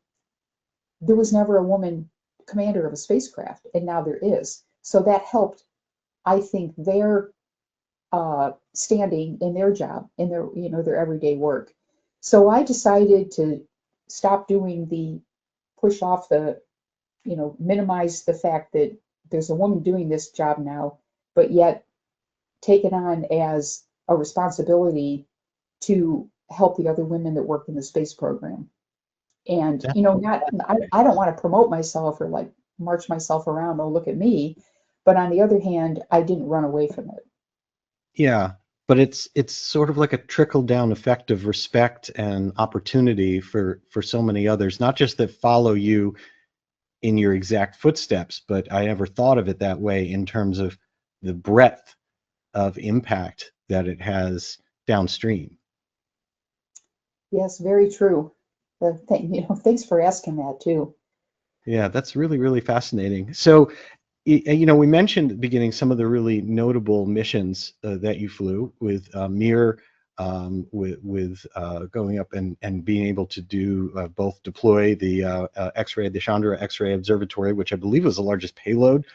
Speaker 2: there was never a woman commander of a spacecraft, and now there is. So that helped, I think, their standing in their job, in their everyday work. So I decided to stop doing the push off the, minimize the fact that there's a woman doing this job now, but yet take it on as a responsibility to help the other women that work in the space program. And, I don't want to promote myself or like march myself around, oh, look at me. But on the other hand, I didn't run away from it.
Speaker 1: Yeah, but it's sort of like a trickle down effect of respect and opportunity for so many others, not just that follow you in your exact footsteps, but I never thought of it that way in terms of the breadth of impact that it has downstream.
Speaker 2: Yes, very true. Thanks for asking that too.
Speaker 1: Yeah, that's really, really fascinating. So, we mentioned at the beginning some of the really notable missions that you flew with Mir, with going up and being able to do both deploy the X-ray, the Chandra X-Ray Observatory, which I believe was the largest payload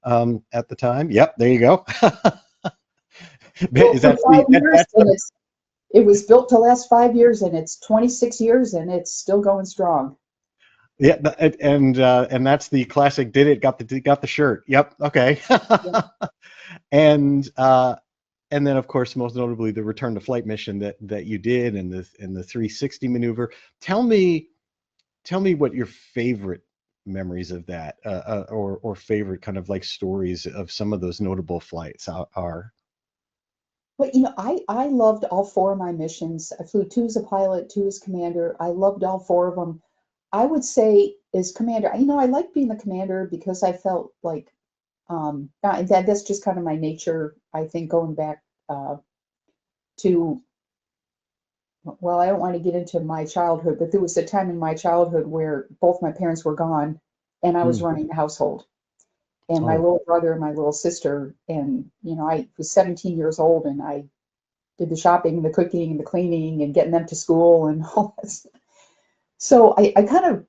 Speaker 1: at the time. Yep, there you go.
Speaker 2: Built
Speaker 1: Is
Speaker 2: for
Speaker 1: that
Speaker 2: 5 years, and it was built to last 5 years, and it's 26 years, and it's still going strong.
Speaker 1: Yeah, and that's the classic. Did it? Got the shirt. Yep. Okay.
Speaker 2: Yeah.
Speaker 1: And then of course, most notably, the return to flight mission that you did, and the 360 maneuver. Tell me what your favorite memories of that, or favorite kind of like stories of some of those notable flights are.
Speaker 2: But I loved all 4 of my missions. I flew 2 as a pilot, 2 as commander. I loved all 4 of them. I would say as commander, I like being the commander because I felt like that's just kind of my nature. I think going back to, well, I don't want to get into my childhood, but there was a time in my childhood where both my parents were gone, and I was
Speaker 1: Mm.
Speaker 2: running the household, and my
Speaker 1: Oh,
Speaker 2: little brother and my little sister, and I was 17 years old, and I did the shopping, the cooking, and the cleaning, and getting them to school, and all this. So I kind of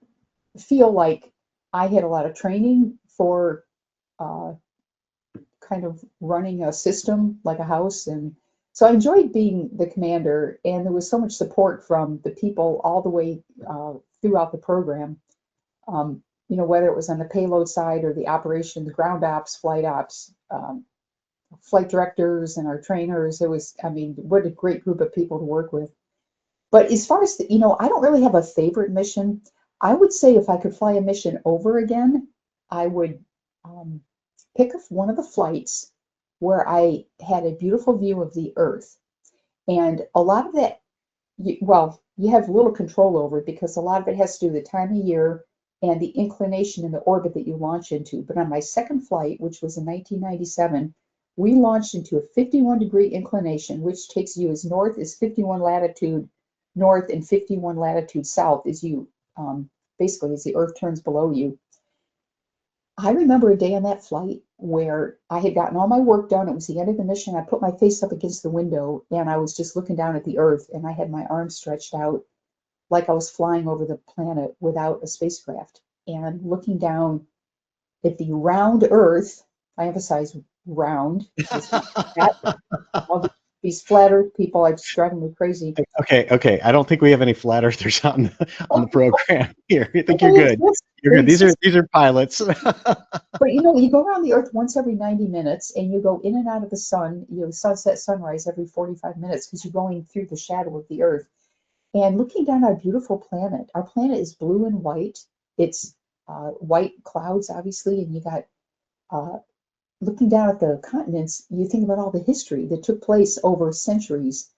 Speaker 2: feel like I had a lot of training for uh, kind of running a system like a house. And so I enjoyed being the commander, and there was so much support from the people all the way throughout the program. Whether it was on the payload side or the operation, the ground ops, flight ops, flight directors, and our trainers. It was, what a great group of people to work with. But as far as, I don't really have a favorite mission. I would say if I could fly a mission over again, I would pick one of the flights where I had a beautiful view of the Earth. And a lot of that, well, you have little control over it because a lot of it has to do with the time of year and the inclination in the orbit that you launch into. But on my second flight, which was in 1997, we launched into a 51-degree inclination, which takes you as north as 51 latitude north and 51 latitude south as you basically as the Earth turns below you. I remember a day on that flight where I had gotten all my work done. It was the end of the mission. I put my face up against the window and I was just looking down at the Earth, and I had my arms stretched out like I was flying over the planet without a spacecraft and looking down at the round Earth. I emphasize round. All these flat Earth people are just driving me crazy.
Speaker 1: Okay. I don't think we have any flat earthers on the program here. I think you're
Speaker 2: They
Speaker 1: good.
Speaker 2: exist.
Speaker 1: You're
Speaker 2: They
Speaker 1: good.
Speaker 2: exist.
Speaker 1: These are pilots.
Speaker 2: But you know, you go around the Earth once every 90 minutes and you go in and out of the sun, you know, sunset, sunrise every 45 minutes because you're going through the shadow of the Earth. And looking down our beautiful planet, our planet is blue and white. It's white clouds, obviously, and you got looking down at the continents, you think about all the history that took place over centuries.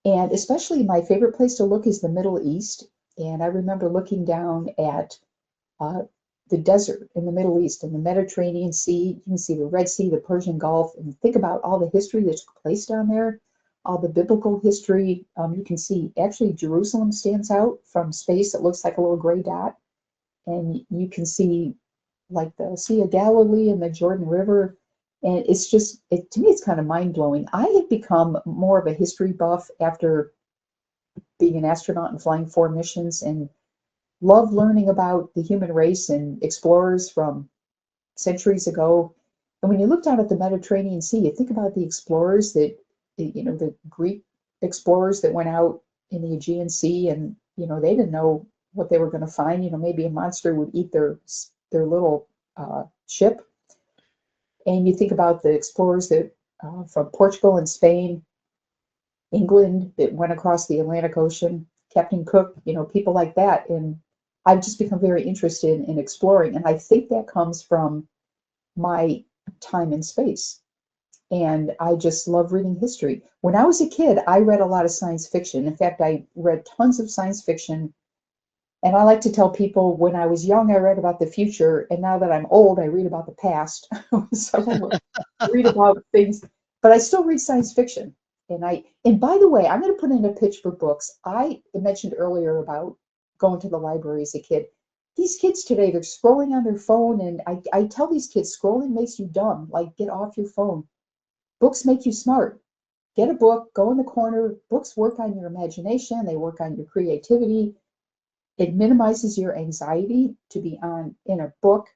Speaker 2: And especially my favorite place to look is the Middle East. And I remember looking down at uh, the desert in the Middle East and the Mediterranean Sea. You can see the Red Sea, the Persian Gulf, and think about all the history that took place down there, all the biblical history. You can see actually Jerusalem stands out from space. It looks like a little gray dot. And you can see like the Sea of Galilee and the Jordan River. And it's just, to me, it's kind of mind blowing. I have become more of a history buff after being an astronaut and flying 4 missions, and love learning about the human race and explorers from centuries ago. And when you look down at the Mediterranean Sea, you think about the explorers that, you know, the Greek explorers that went out in the Aegean Sea, and, you know, they didn't know what they were going to find. You know, maybe a monster would eat their little ship. And you think about the explorers that from Portugal and Spain, England, that went across the Atlantic Ocean, Captain Cook, you know, people like that. And I've just become very interested in exploring. And I think that comes from my time in space. And I just love reading history. When I was a kid, I read a lot of science fiction. In fact, I read tons of science fiction. And I like to tell people when I was young, I read about the future. And now that I'm old, I read about the past. So I read about things, but I still read science fiction. And by the way, I'm going to put in a pitch for books. I mentioned earlier about going to the library as a kid. These kids today, they're scrolling on their phone, and I tell these kids, scrolling makes you dumb. Like, get off your phone. Books make you smart. Get a book, go in the corner. Books work on your imagination, they work on your creativity. It minimizes your anxiety to be in a book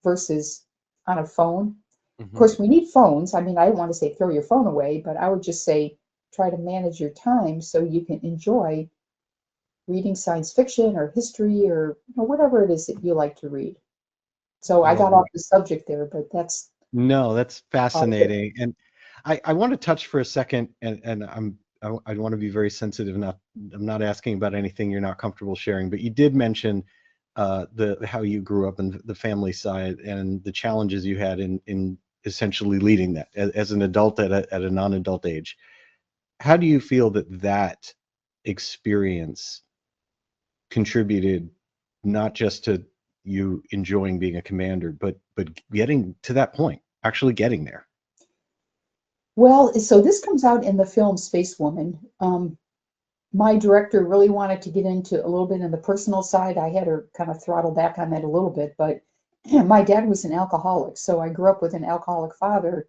Speaker 2: versus on a phone. Of course, we need phones. I mean, I don't want to say throw your phone away, but I would just say try to manage your time so you can enjoy reading science fiction or history or, you know, whatever it is that you like to read. So I got off the subject there, but that's
Speaker 1: No, that's fascinating. And I want to touch for a second, and I want to be very sensitive. I'm not asking about anything you're not comfortable sharing, but you did mention the how you grew up and the family side and the challenges you had in essentially leading that as an adult at a non-adult age. How do you feel that experience contributed not just to you enjoying being a commander, but getting to that point, actually getting there?
Speaker 2: well, so this comes out in the film Spacewoman. My director really wanted to get into a little bit in the personal side. I had her kind of throttle back on that a little bit, but my dad was an alcoholic, so I grew up with an alcoholic father,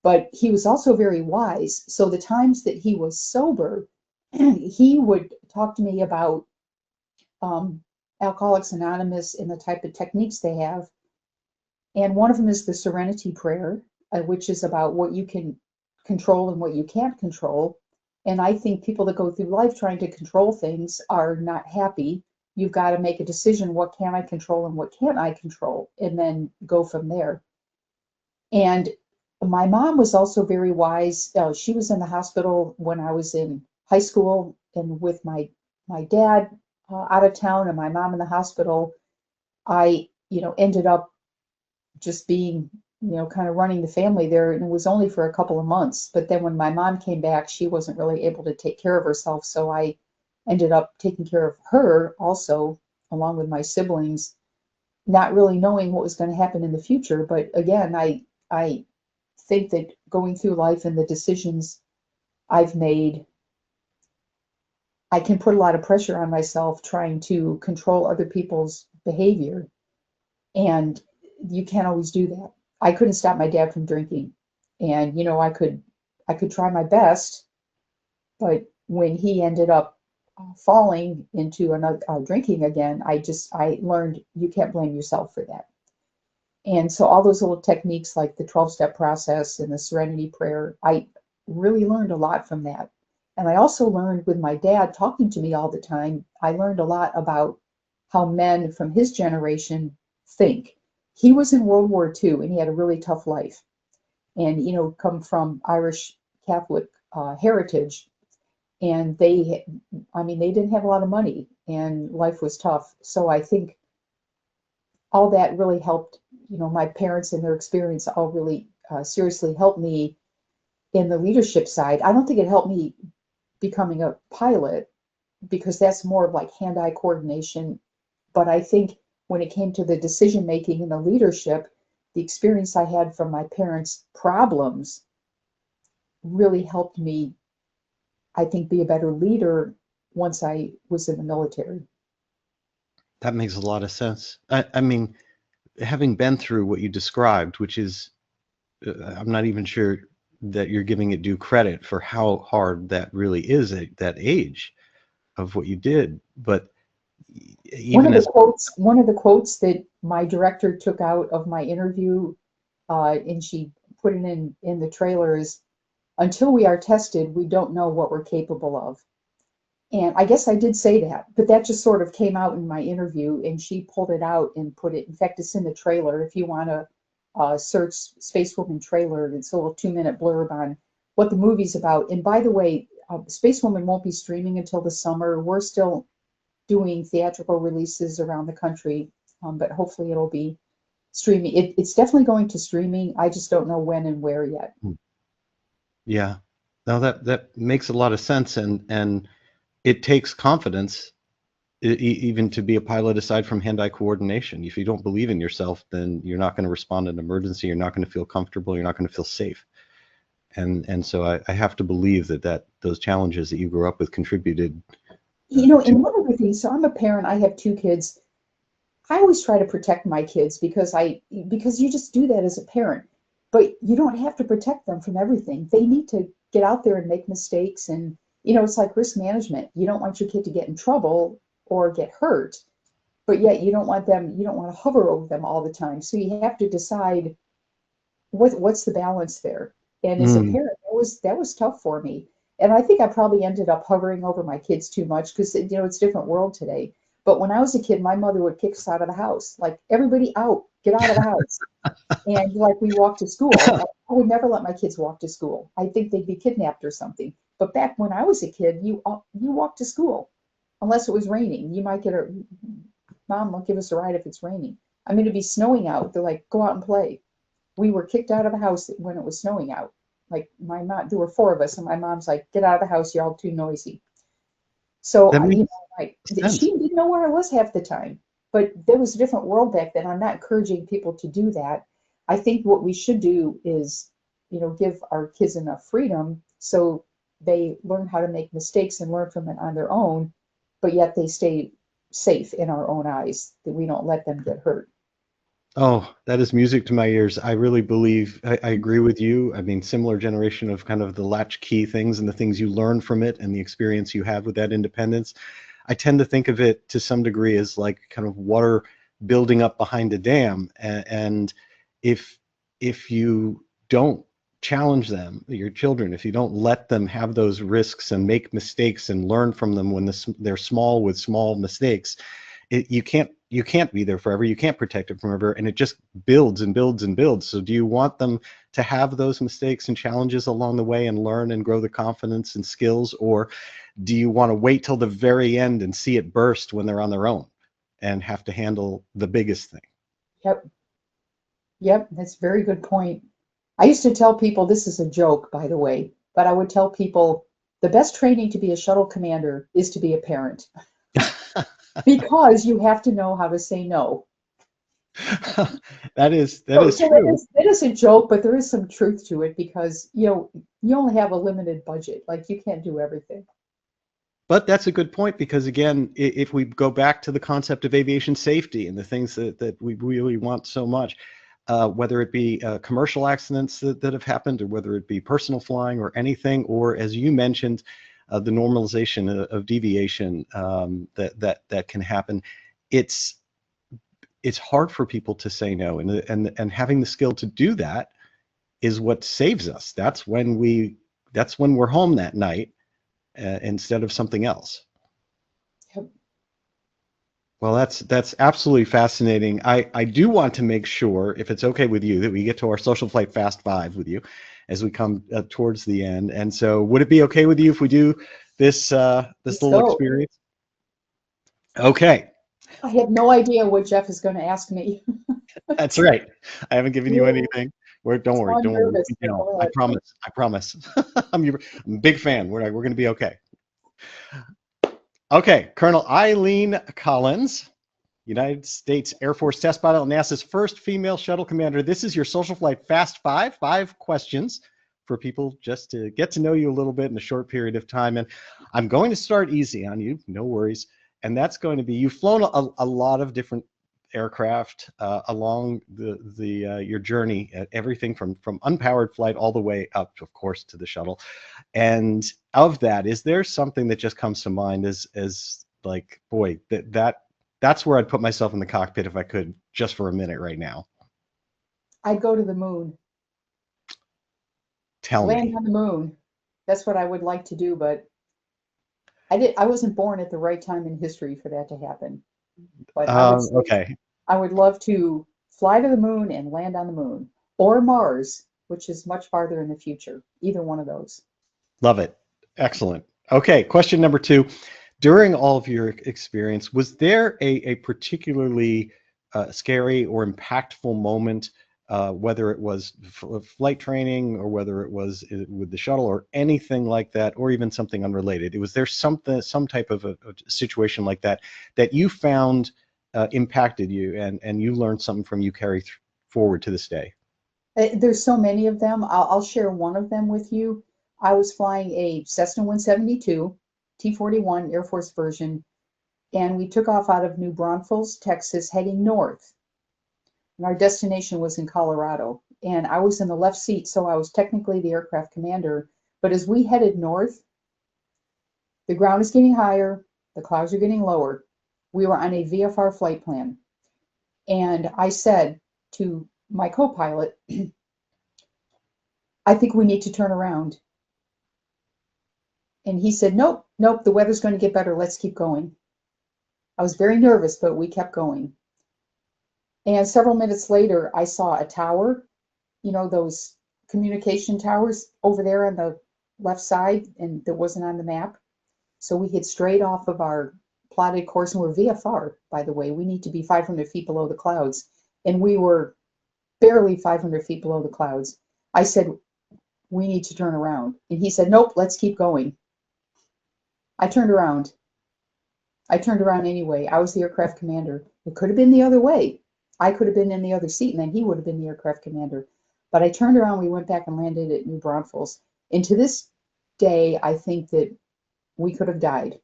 Speaker 2: but he was also very wise. So the times that he was sober, he would talk to me about um, Alcoholics Anonymous and the type of techniques they have. And one of them is the Serenity Prayer, which is about what you can control and what you can't control. And I think people that go through life trying to control things are not happy. You've got to make a decision, what can I control and what can't I control, and then go from there. And my mom was also very wise. She was in the hospital when I was in high school, and with my dad out of town and my mom in the hospital, I, you know, ended up just being kind of running the family there, and it was only for a couple of months. But then when my mom came back, she wasn't really able to take care of herself, so I ended up taking care of her also, along with my siblings, not really knowing what was going to happen in the future. But again, I think that going through life and the decisions I've made, I can put a lot of pressure on myself trying to control other people's behavior, and you can't always do that. I couldn't stop my dad from drinking, and I could try my best, but when he ended up falling into another drinking again, I learned you can't blame yourself for that. And so all those little techniques like the 12-step process and the serenity prayer, I really learned a lot from that. And I also learned with my dad talking to me all the time, I learned a lot about how men from his generation think. He was in World War II and he had a really tough life and, come from Irish Catholic heritage. And they didn't have a lot of money and life was tough. So I think all that really helped, my parents and their experience all really seriously helped me in the leadership side. I don't think it helped me becoming a pilot because that's more of like hand-eye coordination. But I think when it came to the decision making and the leadership, the experience I had from my parents' problems really helped me, I think, be a better leader once I was in the military.
Speaker 1: That makes a lot of sense. I mean, having been through what you described, which is, I'm not even sure that you're giving it due credit for how hard that really is at that age of what you did. But
Speaker 2: One
Speaker 1: even
Speaker 2: of the
Speaker 1: as,
Speaker 2: quotes, one of the quotes that my director took out of my interview, and she put it in the trailer is, "Until we are tested, we don't know what we're capable of." And I guess I did say that, but that just sort of came out in my interview, and she pulled it out and put it. In fact, it's in the trailer. If you want to search Spacewoman trailer, it's a little 2-minute blurb on what the movie's about. And by the way, Spacewoman won't be streaming until the summer. We're still doing theatrical releases around the country, but hopefully it'll be streaming. It's definitely going to streaming. I just don't know when and where yet.
Speaker 1: yeah, no, that makes a lot of sense, and it takes confidence even to be a pilot. Aside from hand-eye coordination, if you don't believe in yourself, then you're not going to respond in an emergency. You're not going to feel comfortable. You're not going to feel safe. And so I have to believe that those challenges that you grew up with contributed to.
Speaker 2: And one other thing, so I'm a parent, I have 2 kids. I always try to protect my kids because you just do that as a parent. But you don't have to protect them from everything. They need to get out there and make mistakes, and it's like risk management. You don't want your kid to get in trouble or get hurt, but yet you don't want to hover over them all the time. So you have to decide what's the balance there. And as a
Speaker 1: Mm,
Speaker 2: parent, that was tough for me. And I think I probably ended up hovering over my kids too much because it's a different world today. But when I was a kid, my mother would kick us out of the house, like everybody out, get out of the house. And like we walked to school. I would never let my kids walk to school. I think they'd be kidnapped or something. But back when I was a kid, you walked to school unless it was raining. You might get a mom will give us a ride if it's raining. I mean, it'd be snowing out. They're like, go out and play. We were kicked out of the house when it was snowing out. Like my mom, there were 4 of us, and my mom's like, get out of the house. You're all too noisy. So
Speaker 1: that makes
Speaker 2: she
Speaker 1: sense.
Speaker 2: didn't know where I was half the time. But there was a different world back then. I'm not encouraging people to do that. I think what we should do is, give our kids enough freedom so they learn how to make mistakes and learn from it on their own, but yet they stay safe in our own eyes, that we don't let them get hurt.
Speaker 1: Oh, that is music to my ears. I really believe I agree with you. I mean, similar generation of kind of the latchkey things and the things you learn from it and the experience you have with that independence. I tend to think of it to some degree as like kind of water building up behind a dam. And if you don't challenge them, your children, if you don't let them have those risks and make mistakes and learn from them when they're small with small mistakes, you can't be there forever. You can't protect it forever, and it just builds and builds and builds. So do you want them to have those mistakes and challenges along the way and learn and grow the confidence and skills, or do you want to wait till the very end and see it burst when they're on their own and have to handle the biggest thing?
Speaker 2: Yep. Yep, that's a very good point. I used to tell people, this is a joke, by the way, but I would tell people the best training to be a shuttle commander is to be a parent because you have to know how to say no.
Speaker 1: That
Speaker 2: So,
Speaker 1: is
Speaker 2: so that
Speaker 1: true.
Speaker 2: is that is a joke, but there is some truth to it because you only have a limited budget. Like you can't do everything.
Speaker 1: But that's a good point because again, if we go back to the concept of aviation safety and the things that we really want so much, whether it be commercial accidents that have happened, or whether it be personal flying or anything, or as you mentioned, the normalization of deviation that can happen, it's it's hard for people to say no, and having the skill to do that is what saves us. That's when we're home that night instead of something else.
Speaker 2: Yep.
Speaker 1: Well, that's absolutely fascinating. I do want to make sure, if it's okay with you, that we get to our Social Flight Fast Five with you as we come towards the end. And so, would it be okay with you if we do this
Speaker 2: Let's
Speaker 1: little
Speaker 2: go.
Speaker 1: experience? Okay,
Speaker 2: I have no idea what Jeff is going to ask me.
Speaker 1: that's right. I haven't given you
Speaker 2: Ooh,
Speaker 1: anything. Don't
Speaker 2: so
Speaker 1: worry,
Speaker 2: I'm
Speaker 1: don't worry.
Speaker 2: nervous, but go
Speaker 1: I
Speaker 2: ahead.
Speaker 1: promise. I promise. I'm a big fan. We're going to be okay. Okay, Colonel Eileen Collins, United States Air Force test pilot, NASA's first female shuttle commander. This is your Social Flight Fast Five, 5 questions for people just to get to know you a little bit in a short period of time. And I'm going to start easy on you, no worries. And that's going to be, you've flown a lot of different aircraft along your journey, everything from unpowered flight all the way up, of course, to the shuttle. And of that, is there something that just comes to mind as like, boy, that's where I'd put myself in the cockpit if I could, just for a minute right now?
Speaker 2: I'd go to the moon,
Speaker 1: Tell
Speaker 2: land
Speaker 1: me.
Speaker 2: on the moon. That's what I would like to do, but I wasn't born at the right time in history for that to happen. But I would say
Speaker 1: Okay,
Speaker 2: I would love to fly to the moon and land on the moon or Mars, which is much farther in the future. Either one of those.
Speaker 1: love it. Excellent. Okay, question number two. During all of your experience, was there a particularly scary or impactful moment, whether it was flight training or whether it was with the shuttle or anything like that, or even something unrelated? Was there some type of a situation like that that you found impacted you, and you learned something from, you carry forward to this day?
Speaker 2: There's so many of them. I'll share one of them with you. I was flying a Cessna 172 T-41 Air Force version, and we took off out of New Braunfels, Texas, heading north. And our destination was in Colorado. And I was in the left seat, so I was technically the aircraft commander. But as we headed north, the ground is getting higher, the clouds are getting lower. We were on a VFR flight plan. And I said to my co-pilot, I think we need to turn around. And he said, nope, nope, the weather's going to get better. Let's keep going. I was very nervous, but we kept going. And several minutes later, I saw a tower, those communication towers over there on the left side, and that wasn't on the map. So we hit straight off of our plotted course, and we're VFR, by the way. We need to be 500 feet below the clouds. And we were barely 500 feet below the clouds. I said, we need to turn around. And he said, nope, let's keep going. I turned around. I turned around anyway. I was the aircraft commander. It could have been the other way. I could have been in the other seat, and then he would have been the aircraft commander. But I turned around. We went back and landed at New Braunfels. And to this day, I think that we could have died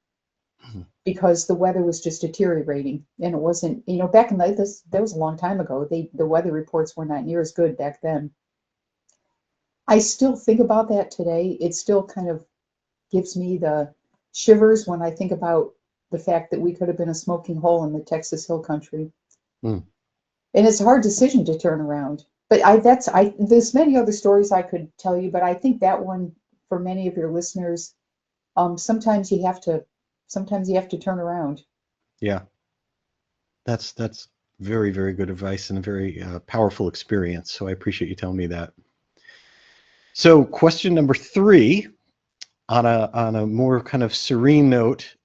Speaker 2: because the weather was just deteriorating, and it wasn't. Back in that was a long time ago. The weather reports were not near as good back then. I still think about that today. It still kind of gives me the shivers when I think about the fact that we could have been a smoking hole in the Texas Hill Country.
Speaker 1: Mm.
Speaker 2: And it's a hard decision to turn around. But there's many other stories I could tell you, but I think that one, for many of your listeners, sometimes you have to turn around.
Speaker 1: Yeah, that's very, very good advice and a very powerful experience. So I appreciate you telling me that. So question number three, on a more kind of serene note,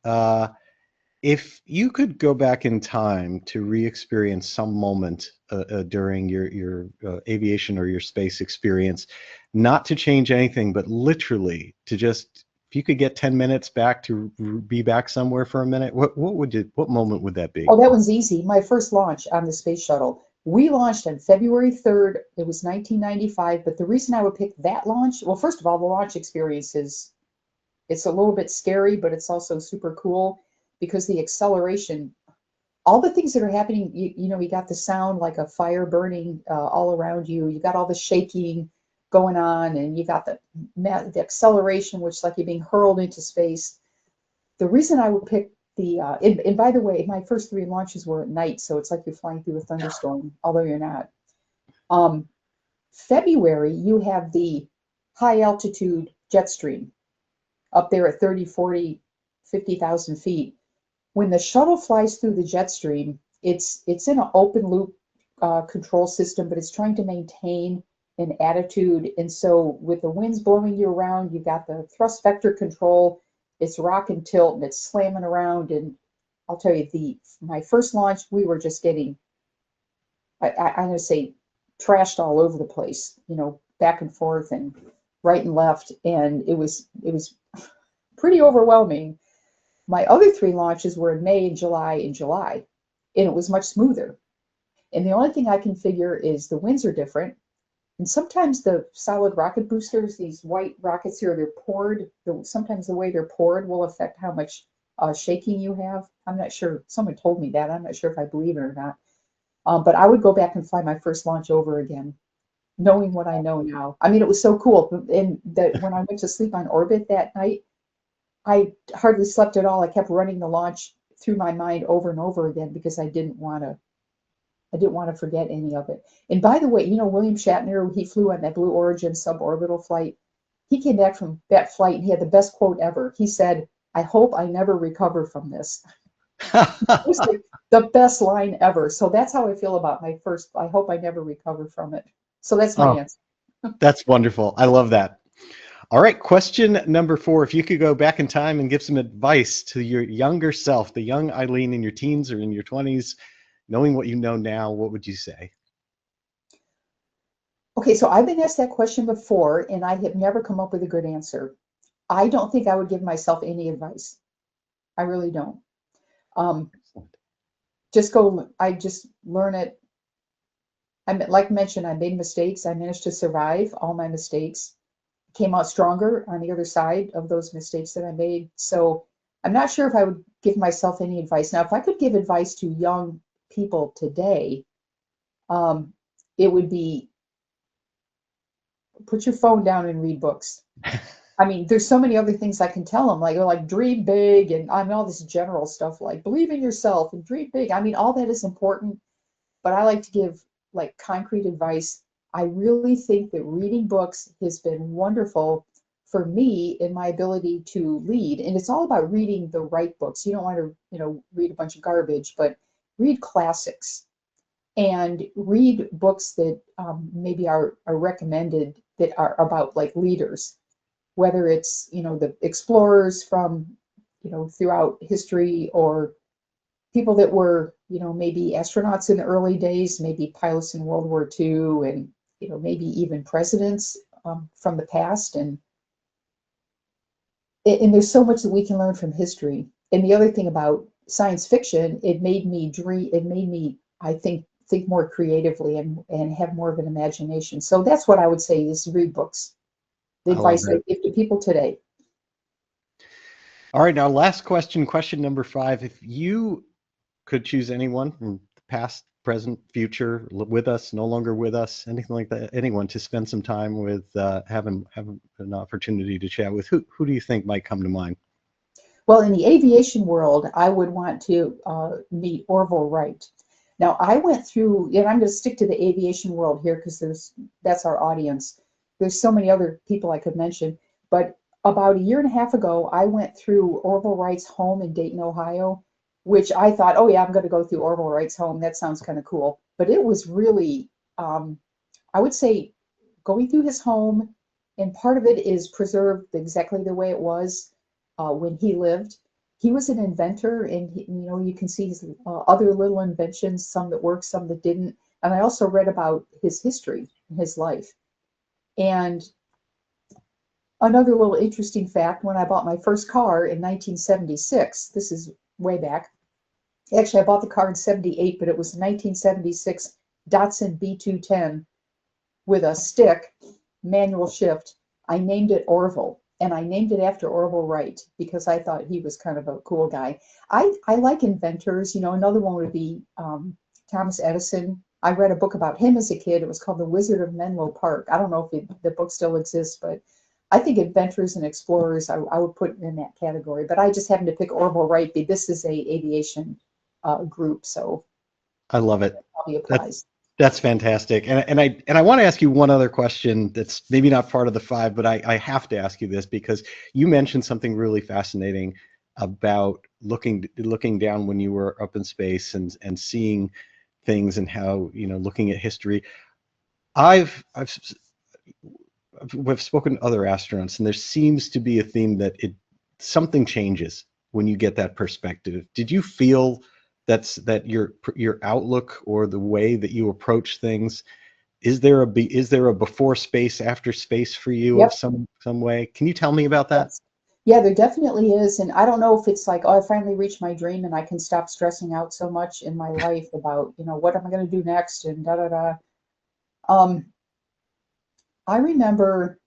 Speaker 1: If you could go back in time to re-experience some moment during your aviation or your space experience, not to change anything, but literally to just, if you could get 10 minutes back to be back somewhere for a minute, what moment would that be?
Speaker 2: Oh, that one's easy. My first launch on the space shuttle. We launched on February 3rd. It was 1995. But the reason I would pick that launch, well, first of all, the launch experience is it's a little bit scary, but it's also super cool because the acceleration, all the things that are happening, you got the sound like a fire burning all around you. You got all the shaking going on, and you got the acceleration, which is like you're being hurled into space. The reason I would pick and by the way, my first three launches were at night, so it's like you're flying through a thunderstorm, although you're not. Um, February, you have the high altitude jet stream up there at 30, 40, 50,000 feet. When the shuttle flies through the jet stream, it's in an open loop control system, but it's trying to maintain an attitude. And so with the winds blowing you around, you've got the thrust vector control, it's rock and tilt and it's slamming around. And I'll tell you, my first launch, we were just getting, I'm going to say, trashed all over the place, back and forth and right and left. And it was pretty overwhelming. My other three launches were in May and July, and it was much smoother. And the only thing I can figure is the winds are different. And sometimes the solid rocket boosters, these white rockets here, they're poured. Sometimes the way they're poured will affect how much shaking you have. I'm not sure. Someone told me that. I'm not sure if I believe it or not. But I would go back and fly my first launch over again, knowing what I know now. I mean, it was so cool. And that when I went to sleep on orbit that night, I hardly slept at all. I kept running the launch through my mind over and over again because I didn't want to forget any of it. And by the way, William Shatner, he flew on that Blue Origin suborbital flight. He came back from that flight and he had the best quote ever. He said, "I hope I never recover from this." It was like the best line ever. So that's how I feel about my first. I hope I never recover from it. So that's my
Speaker 1: Oh,
Speaker 2: answer.
Speaker 1: that's wonderful. I love that. All right, question number 4. If you could go back in time and give some advice to your younger self, the young Eileen in your teens or in your 20s, knowing what you know now, what would you say?
Speaker 2: Okay, so I've been asked that question before and I have never come up with a good answer. I don't think I would give myself any advice. I really don't. Um, I just learn it. Like mentioned, I made mistakes. I managed to survive all my mistakes, came out stronger on the other side of those mistakes that I made. So I'm not sure if I would give myself any advice. Now, if I could give advice to young people today, um, it would be put your phone down and read books. I mean, there's so many other things I can tell them, like dream big, and I mean all this general stuff like believe in yourself and dream big. I mean, all that is important, but I like to give like concrete advice. I really think that reading books has been wonderful for me in my ability to lead. And it's all about reading the right books. You don't want to, read a bunch of garbage, but read classics and read books that maybe are recommended that are about like leaders, whether it's, the explorers from, throughout history or people that were, maybe astronauts in the early days, maybe pilots in World War II, and, maybe even presidents from the past. And there's so much that we can learn from history. And the other thing about science fiction, it made me dream, it made me, I think more creatively and have more of an imagination. So that's what I would say is read books. The
Speaker 1: I love
Speaker 2: advice I
Speaker 1: that.
Speaker 2: give to people today.
Speaker 1: All right, now last question, question number 5. If you could choose anyone from the past, present, future, with us, no longer with us, anything like that, anyone to spend some time with, have an opportunity to chat with, who do you think might come to mind?
Speaker 2: Well, in the aviation world, I would want to meet Orville Wright. Now, I went through, and I'm going to stick to the aviation world here because that's our audience. There's so many other people I could mention, but about a year and a half ago, I went through Orville Wright's home in Dayton, Ohio, which I thought, oh yeah, I'm going to go through Orville Wright's home. That sounds kind of cool. But it was really, I would say, going through his home, and part of it is preserved exactly the way it was when he lived. he was an inventor, and you can see his other little inventions, some that worked, some that didn't. And I also read about his history, his life. And another little interesting fact, when I bought my first car in 1976, this is way back. Actually, I bought the car in 78, but it was a 1976 Datsun B210 with a stick, manual shift. I named it Orville, and I named it after Orville Wright because I thought he was kind of a cool guy. I like inventors. Another one would be Thomas Edison. I read a book about him as a kid. It was called The Wizard of Menlo Park. I don't know if the book still exists, but I think inventors and explorers, I would put in that category. But I just happened to pick Orville Wright. This is a aviation group, so
Speaker 1: I love it.
Speaker 2: that probably applies.
Speaker 1: That's fantastic. And I want to ask you one other question that's maybe not part of the 5, but I have to ask you this because you mentioned something really fascinating about looking down when you were up in space and seeing things and how, looking at history. We've spoken to other astronauts, and there seems to be a theme that something changes when you get that perspective. Did you feel that your outlook or the way that you approach things, is there a before space, after space for you?
Speaker 2: Yep.
Speaker 1: Of some way? Can you tell me about that?
Speaker 2: Yes. Yeah, there definitely is. And I don't know if it's like, oh, I finally reached my dream and I can stop stressing out so much in my life about, what am I going to do next and da da da. I remember,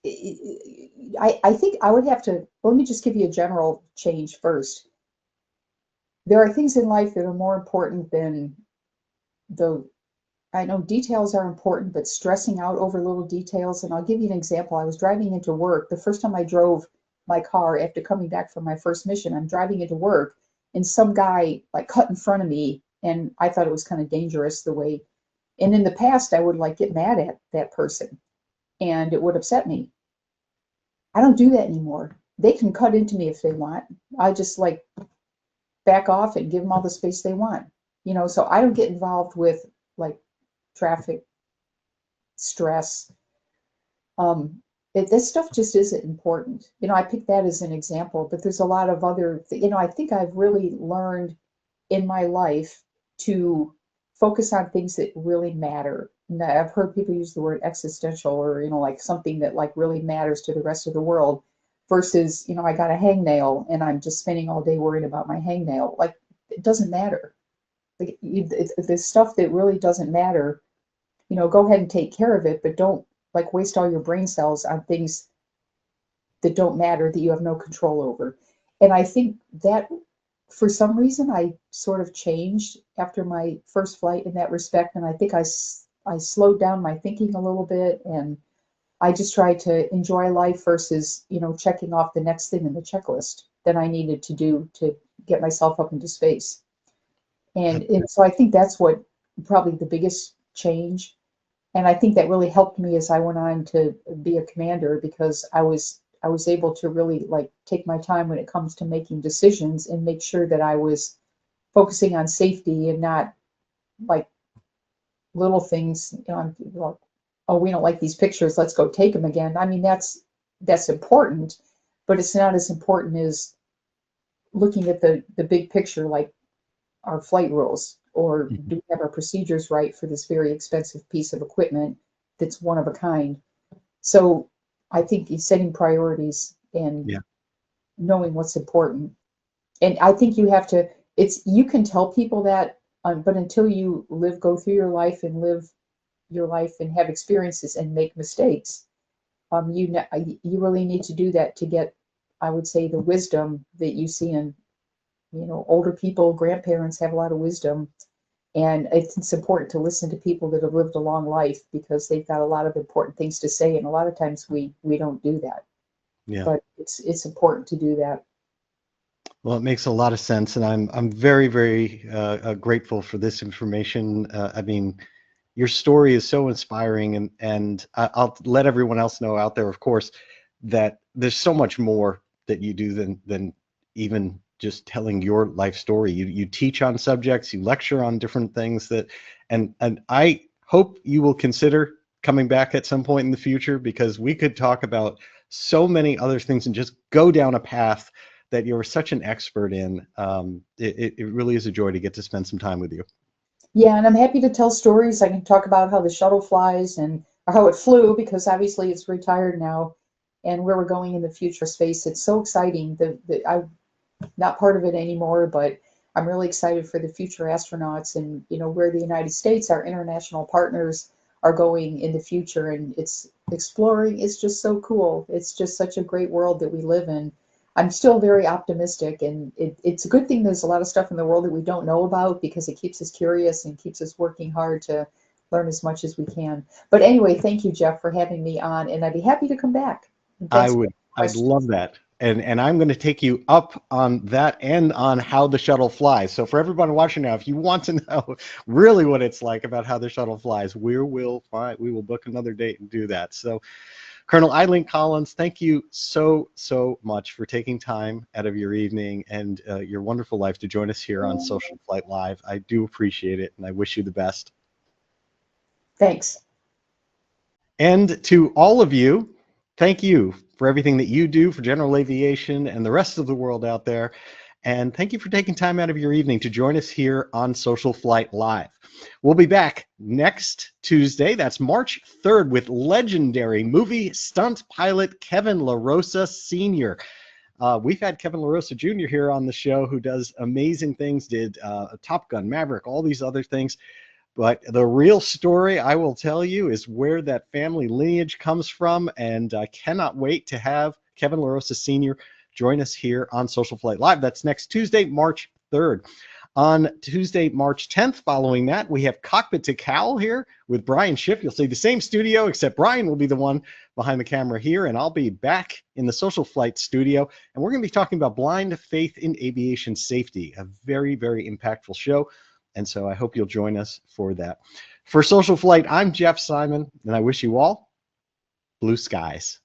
Speaker 2: I think I would have to, let me just give you a general change first. There are things in life that are more important than I know details are important, but stressing out over little details. And I'll give you an example. I was driving into work. The first time I drove my car after coming back from my first mission, I'm driving into work and some guy like cut in front of me. And I thought it was kind of dangerous the way, and in the past I would like get mad at that person and it would upset me. I don't do that anymore. They can cut into me if they want. I just like back off and give them all the space they want. So I don't get involved with like traffic stress. This stuff just isn't important. I picked that as an example, but there's a lot of other, I think I've really learned in my life to focus on things that really matter. And I've heard people use the word existential or, like something that like really matters to the rest of the world versus, I got a hangnail and I'm just spending all day worrying about my hangnail. Like, it doesn't matter. Like, the stuff that really doesn't matter, go ahead and take care of it, but don't like waste all your brain cells on things that don't matter, that you have no control over. And I think that for some reason I sort of changed after my first flight in that respect. And I think I slowed down my thinking a little bit, and I just tried to enjoy life versus, checking off the next thing in the checklist that I needed to do to get myself up into space. And so I think that's what probably the biggest change. And I think that really helped me as I went on to be a commander, because I was able to really like take my time when it comes to making decisions and make sure that I was focusing on safety and not like little things, I'm like, oh, we don't like these pictures, let's go take them again. I mean, that's important, but it's not as important as looking at the big picture, like our flight rules, or do we have our procedures right for this very expensive piece of equipment that's one of a kind. So I think setting priorities and knowing what's important. And I think you have to, you can tell people that, but until you go through your life and live your life and have experiences and make mistakes, you really need to do that to get, I would say, the wisdom that you see in, older people, grandparents have a lot of wisdom. And it's important to listen to people that have lived a long life, because they've got a lot of important things to say. And a lot of times we don't do that. Yeah. But it's important to do that.
Speaker 1: Well, it makes a lot of sense, and I'm very, very grateful for this information. I mean, your story is so inspiring, and I'll let everyone else know out there, of course, that there's so much more that you do than even just telling your life story. You teach on subjects, you lecture on different things and I hope you will consider coming back at some point in the future, because we could talk about so many other things and just go down a path that you're such an expert in. It really is a joy to get to spend some time with you.
Speaker 2: Yeah, and I'm happy to tell stories. I can talk about how the shuttle flies and or how it flew, because obviously it's retired now, and where we're going in the future space. It's so exciting. I'm not part of it anymore, but I'm really excited for the future astronauts and where the United States, our international partners, are going in the future. And it's exploring. It's just so cool. It's just such a great world that we live in. I'm still very optimistic, and it's a good thing there's a lot of stuff in the world that we don't know about, because it keeps us curious and keeps us working hard to learn as much as we can. But anyway, thank you, Jeff, for having me on, and I'd be happy to come back. And thanks for the
Speaker 1: I'd
Speaker 2: question.
Speaker 1: love that. And I'm going to take you up on that and on how the shuttle flies. So for everyone watching now, if you want to know really what it's like about how the shuttle flies, we will book another date and do that. So Colonel Eileen Collins, thank you so much for taking time out of your evening and your wonderful life to join us here on Social Flight Live. I do appreciate it, and I wish you the best.
Speaker 2: Thanks.
Speaker 1: And to all of you, thank you for everything that you do for general aviation and the rest of the world out there. And thank you for taking time out of your evening to join us here on Social Flight Live. We'll be back next Tuesday, that's March 3rd, with legendary movie stunt pilot Kevin LaRosa Sr. We've had Kevin LaRosa Jr. here on the show, who does amazing things, did Top Gun, Maverick, all these other things. But the real story, I will tell you, is where that family lineage comes from, and I cannot wait to have Kevin LaRosa Sr. join us here on Social Flight Live. That's next Tuesday, March 3rd. On Tuesday, March 10th, following that, we have Cockpit to Cowl here with Brian Schiff. You'll see the same studio, except Brian will be the one behind the camera here, and I'll be back in the Social Flight studio, and we're going to be talking about blind faith in aviation safety, a very, very impactful show, and so I hope you'll join us for that. For Social Flight, I'm Jeff Simon, and I wish you all blue skies.